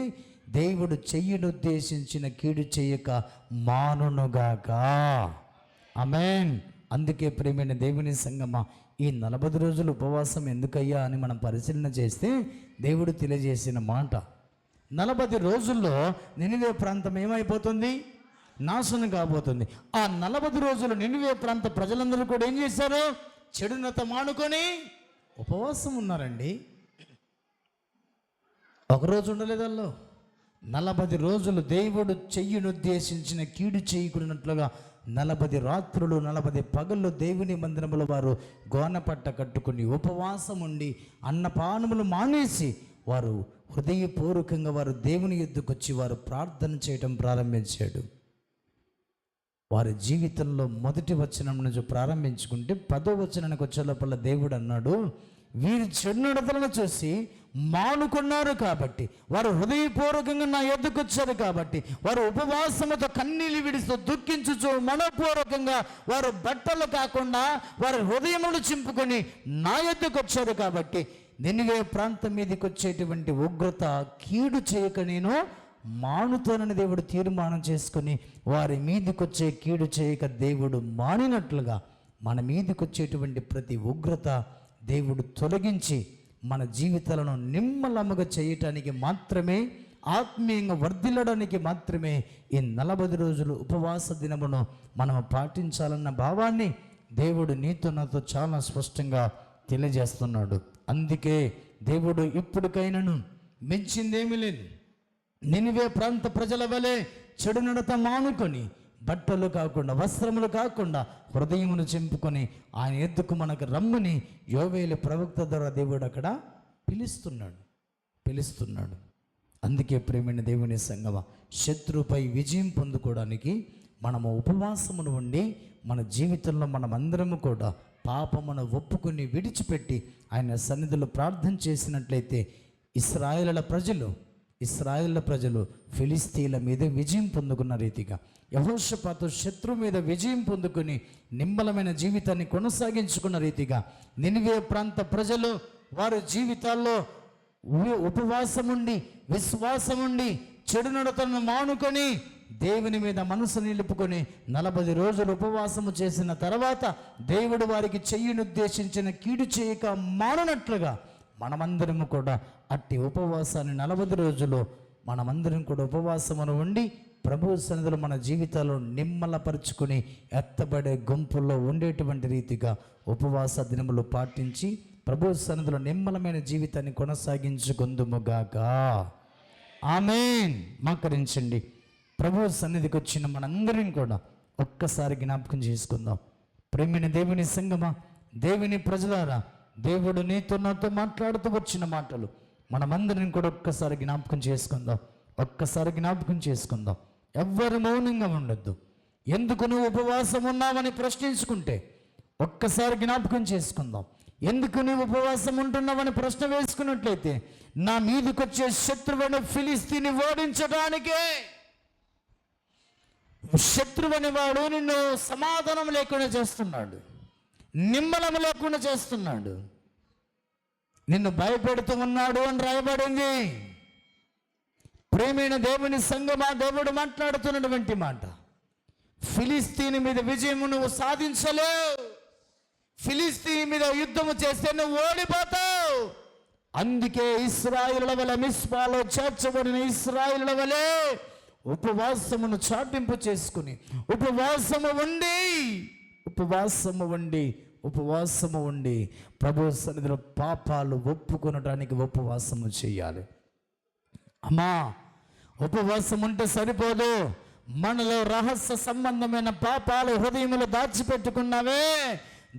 దేవుడు చెయ్యనుద్దేశించిన కీడు చేయక మానునుగాక. ఆమేన్. అందుకే ప్రియమైన దేవుని సంగమా, ఈ 40 రోజులు ఉపవాసం ఎందుకయ్యా అని మనం పరిశీలన చేస్తే దేవుడు తెలియజేసిన మాట, 40 రోజుల్లో నినివే ప్రాంతం ఏమైపోతుంది? నాశనం కాబోతుంది. ఆ 40 రోజులు నినివే ప్రాంత ప్రజలందరూ కూడా ఏం చేశారు? చెడునత మానుకొని ఉపవాసం ఉన్నారండి. ఒకరోజు ఉండలేదల్లో 40 రోజులు దేవుడు చెయ్యునుద్దేశించిన కీడు చేయకున్నట్లుగా 40 రాత్రులు 40 పగళ్ళు దేవుని మందిరములో వారు గోనపట్ట కట్టుకుని ఉపవాసం ఉండి అన్నపానములు మానేసి వారు హృదయపూర్వకంగా వారు దేవుని యుద్ధకు వచ్చి వారు ప్రార్థన చేయటం ప్రారంభించాడు. వారి జీవితంలో మొదటి వచనం నుంచి ప్రారంభించుకుంటే 10వ వచనానికి వచ్చే లోపల దేవుడు అన్నాడు, వీరు చెడునడతలను చూసి మానుకున్నారు కాబట్టి, వారు హృదయపూర్వకంగా నా యొద్దకు వచ్చారు కాబట్టి, వారు ఉపవాసముతో కన్నీళ్ళు విడుస్తూ దుఃఖించుచు మనపూర్వకంగా వారు బట్టలు కాకుండా వారి హృదయములు చింపుకొని నా యొద్దకు వచ్చారు కాబట్టి నినివే ప్రాంతం మీదకి వచ్చేటువంటి ఉగ్రత కీడు చేయక నేను మానుతానని దేవుడు తీర్మానం చేసుకుని వారి మీదకి వచ్చే కీడు చేయక దేవుడు మానినట్లుగా మన మీదకి వచ్చేటువంటి ప్రతి ఉగ్రత దేవుడు తొలగించి మన జీవితాలను నిమ్మలముగా చేయటానికి మాత్రమే, ఆత్మీయంగా వర్ధిల్లడానికి మాత్రమే ఈ 40 రోజులు ఉపవాస దినమును మనం పాటించాలన్న భావాన్ని దేవుడు నీతో నాతో చాలా స్పష్టంగా తెలియజేస్తున్నాడు. అందుకే దేవుడు ఇప్పటికైనాను మించిందేమీ లేదు. నినివే ప్రాంత ప్రజల వలె చెడు నడత మానుకొని బట్టలు కాకుండా వస్త్రములు కాకుండా హృదయమును చింపుకొని ఆయన ఎద్దుకు మనకు రమ్మని యోవేలు ప్రవక్త ద్వారా దేవుడు అక్కడ పిలుస్తున్నాడు. అందుకే ప్రేమైన దేవుని సంగమ, శత్రుపై విజయం పొందుకోవడానికి మనము ఉపవాసమును ఉండి మన జీవితంలో మనమందరము కూడా పాపమును ఒప్పుకొని విడిచిపెట్టి ఆయన సన్నిధిలో ప్రార్థన చేసినట్లయితే ఇశ్రాయేలు ప్రజలు ఫిలిస్తీన్ల మీద విజయం పొందుకున్న రీతిగా యెహోషాపాతు శత్రువు మీద విజయం పొందుకొని నిమ్మలమైన జీవితాన్ని కొనసాగించుకున్న రీతిగా నినివే ప్రాంత ప్రజలు వారి జీవితాల్లో ఉపవాసముండి విశ్వాసముండి చెడు నడతలను మానుకొని దేవుని మీద మనసు నిలుపుకొని 40 రోజులు ఉపవాసము చేసిన తర్వాత దేవుడు వారికి చెయ్యనుద్దేశించిన కీడు చేయక మాననట్లుగా మనమందరము కూడా అట్టి ఉపవాసాన్ని 40 రోజులు మనమందరం కూడా ఉపవాసమును ఉండి ప్రభు సన్నిధిలో మన జీవితాల్లో నిమ్మలపరుచుకొని ఎత్తబడే గుంపుల్లో ఉండేటువంటి రీతిగా ఉపవాస దినములు పాటించి ప్రభు సన్నిధిలో నిమ్మలమైన జీవితాన్ని కొనసాగించుకుందుముగాక. ఆమేన్. మోకరించండి. ప్రభు సన్నిధికి వచ్చిన మనందరం కూడా ఒక్కసారి జ్ఞాపకం చేసుకుందాం. ప్రేమైన దేవుని సంగమా, దేవుని ప్రజలారా, దేవుడు నీతో నాతో మాట్లాడుతూ వచ్చిన మాటలు మనమందరం కూడా ఒక్కసారి జ్ఞాపకం చేసుకుందాం. ఎవ్వరు మౌనంగా ఉండొద్దు. ఎందుకు నువ్వు ఉపవాసం ఉన్నావని ప్రశ్నించుకుంటే ఒక్కసారి జ్ఞాపకం చేసుకుందాం. ఎందుకు నువ్వు ఉపవాసం ఉంటున్నావని ప్రశ్న వేసుకున్నట్లయితే నా మీదకి వచ్చే శత్రువుని ఫిలిస్తీని ఓడించడానికే. శత్రువని వాడు నిన్ను సమాధానం లేకుండా చేస్తున్నాడు, నిమ్మలం లేకుండా చేస్తున్నాడు, నిన్ను భయపెడుతూ ఉన్నాడు అని రాయబడింది. ప్రేమైన దేవుని సంగమా, దేవుడు మాట్లాడుతున్నటువంటి మాట, ఫిలిస్తీని మీద విజయం నువ్వు సాధించలేవు. ఫిలిస్తీని మీద యుద్ధము చేస్తే నువ్వు ఓడిపోతావు. అందుకే ఇశ్రాయేలుల వలె మిస్పాలో చేర్చబడిన ఇశ్రాయేలుల వలె ఉపవాసమును చాటింపు చేసుకుని ఉపవాసము ఉండి ప్రభు సన్నిధిలో పాపాలు ఒప్పుకొనడానికి ఉపవాసము చేయాలి. అమ్మా, ఉపవాసం ఉంటే సరిపోదు. మనలో రహస్య సంబంధమైన పాపాలు హృదయంలో దాచిపెట్టుకున్నావే,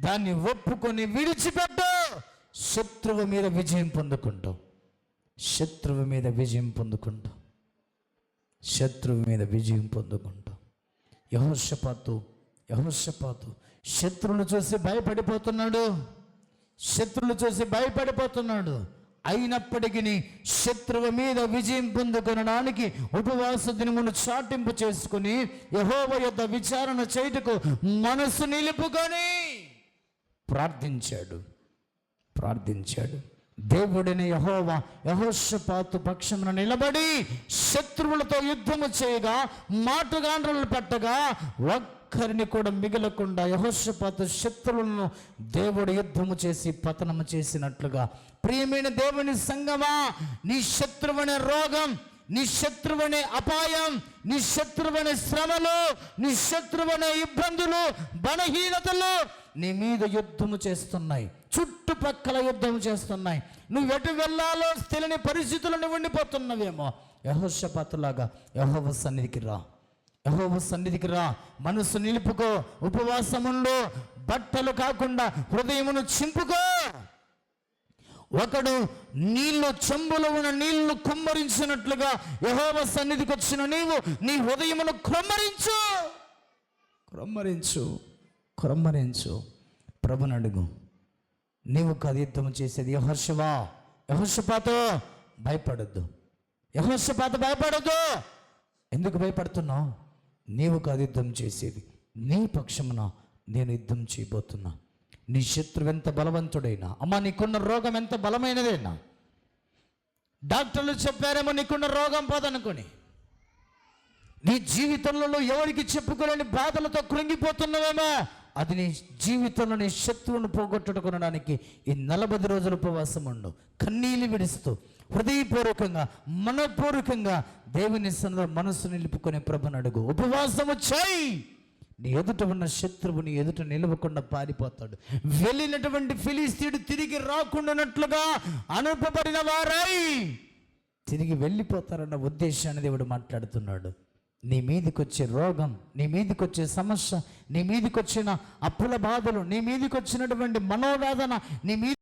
దాన్ని ఒప్పుకొని విడిచిపెట్టు. శత్రువు మీద విజయం పొందుకుంటావు. యెహోషాపాతు శత్రువును చూసి భయపడిపోతున్నాడు. అయినప్పటికీ శత్రువు మీద విజయం పొందుకొనడానికి ఉపవాస దినమును చాటింపు చేసుకుని యెహోవా యొద్ద విచారణ చేయుటకు మనసు నిలుపుకొని ప్రార్థించాడు. దేవుడిని యెహోవా యెహోషాపాతు పక్షమున నిలబడి శత్రువులతో యుద్ధము చేయగా, మాటుగాండ్రలు పట్టగా ఒక్కరిని కూడా మిగలకుండా యెహోషాపాతు శత్రువులను దేవుడు యుద్ధము చేసి పతనము చేసినట్లుగా. ప్రియమైన దేవుని సంగమా, నీ శత్రువనే రోగం నీ శత్రువనే అపాయం, నీ శత్రువనే శ్రమలు, నీ శత్రువనే ఇబ్బందులు, బలహీనతలు నీ మీద యుద్ధము చేస్తున్నాయి, చుట్టుపక్కల యుద్ధము చేస్తున్నాయి. నువ్వు ఎటు వెళ్ళాలో తెలియని పరిస్థితులు నువ్వు ఉండిపోతున్నవేమో. యెహోషాపాతులాగా యెహోవా సన్నిధికి రా, యెహోవా సన్నిధికి రా. మనసు నిలుపుకో, ఉపవాసముండు, బట్టలు కాకుండా హృదయమును చింపుకో. ఒకడు నీళ్లు చెంబులో ఉన్న నీళ్లు కుమ్మరించినట్లుగా యెహోవా సన్నిధికి వచ్చిన నీవు నీ హృదయమును క్రమ్మరించు, క్రమ్మరించు, క్రమ్మరించు. ప్రభుని అడుగు. నీవు కాదు యుద్ధం చేసేది. యెహోషాపాతు భయపడద్దు, యెహోషాపాతు భయపడద్దు. ఎందుకు భయపడుతున్నావు? నీవు కాదు యుద్ధం చేసేది, నీ పక్షమున నేను యుద్ధం చేయబోతున్నా. నీ శత్రువు ఎంత బలవంతుడైనా, అమ్మా నీకున్న రోగం ఎంత బలమైనదైనా, డాక్టర్లు చెప్పారేమో నీకున్న రోగం పోదనుకొని, నీ జీవితంలో ఎవరికి చెప్పుకోలేని బాధలతో కృంగిపోతున్నావేమో, అది నీ జీవితంలో నీ శత్రువును పోగొట్టుకొనడానికి ఈ 40 రోజుల ఉపవాసం ఉండు. కన్నీళ్ళు విడుస్తూ హృదయపూర్వకంగా, మనపూర్వకంగా దేవుని సన్నిధిలో మనసు నిలుపుకొని ప్రభుని అడుగు. ఉపవాసము చేయి. నీ ఎదుట ఉన్న శత్రువు నీ ఎదుట నిలవకుండా పారిపోతాడు. వెళ్ళినటువంటి ఫిలిస్తీయుడు తిరిగి రాకుండానట్లుగా అనుపబడిన వారై తిరిగి వెళ్ళిపోతారన్న ఉద్దేశాన్ని దేవుడు మాట్లాడుతున్నాడు. నీ మీదకి వచ్చే రోగం, నీ మీదకి వచ్చే సమస్య, నీ మీదకి వచ్చిన అప్పుల బాధలు, నీ మీదకి వచ్చినటువంటి మనోవేదన, నీ మీద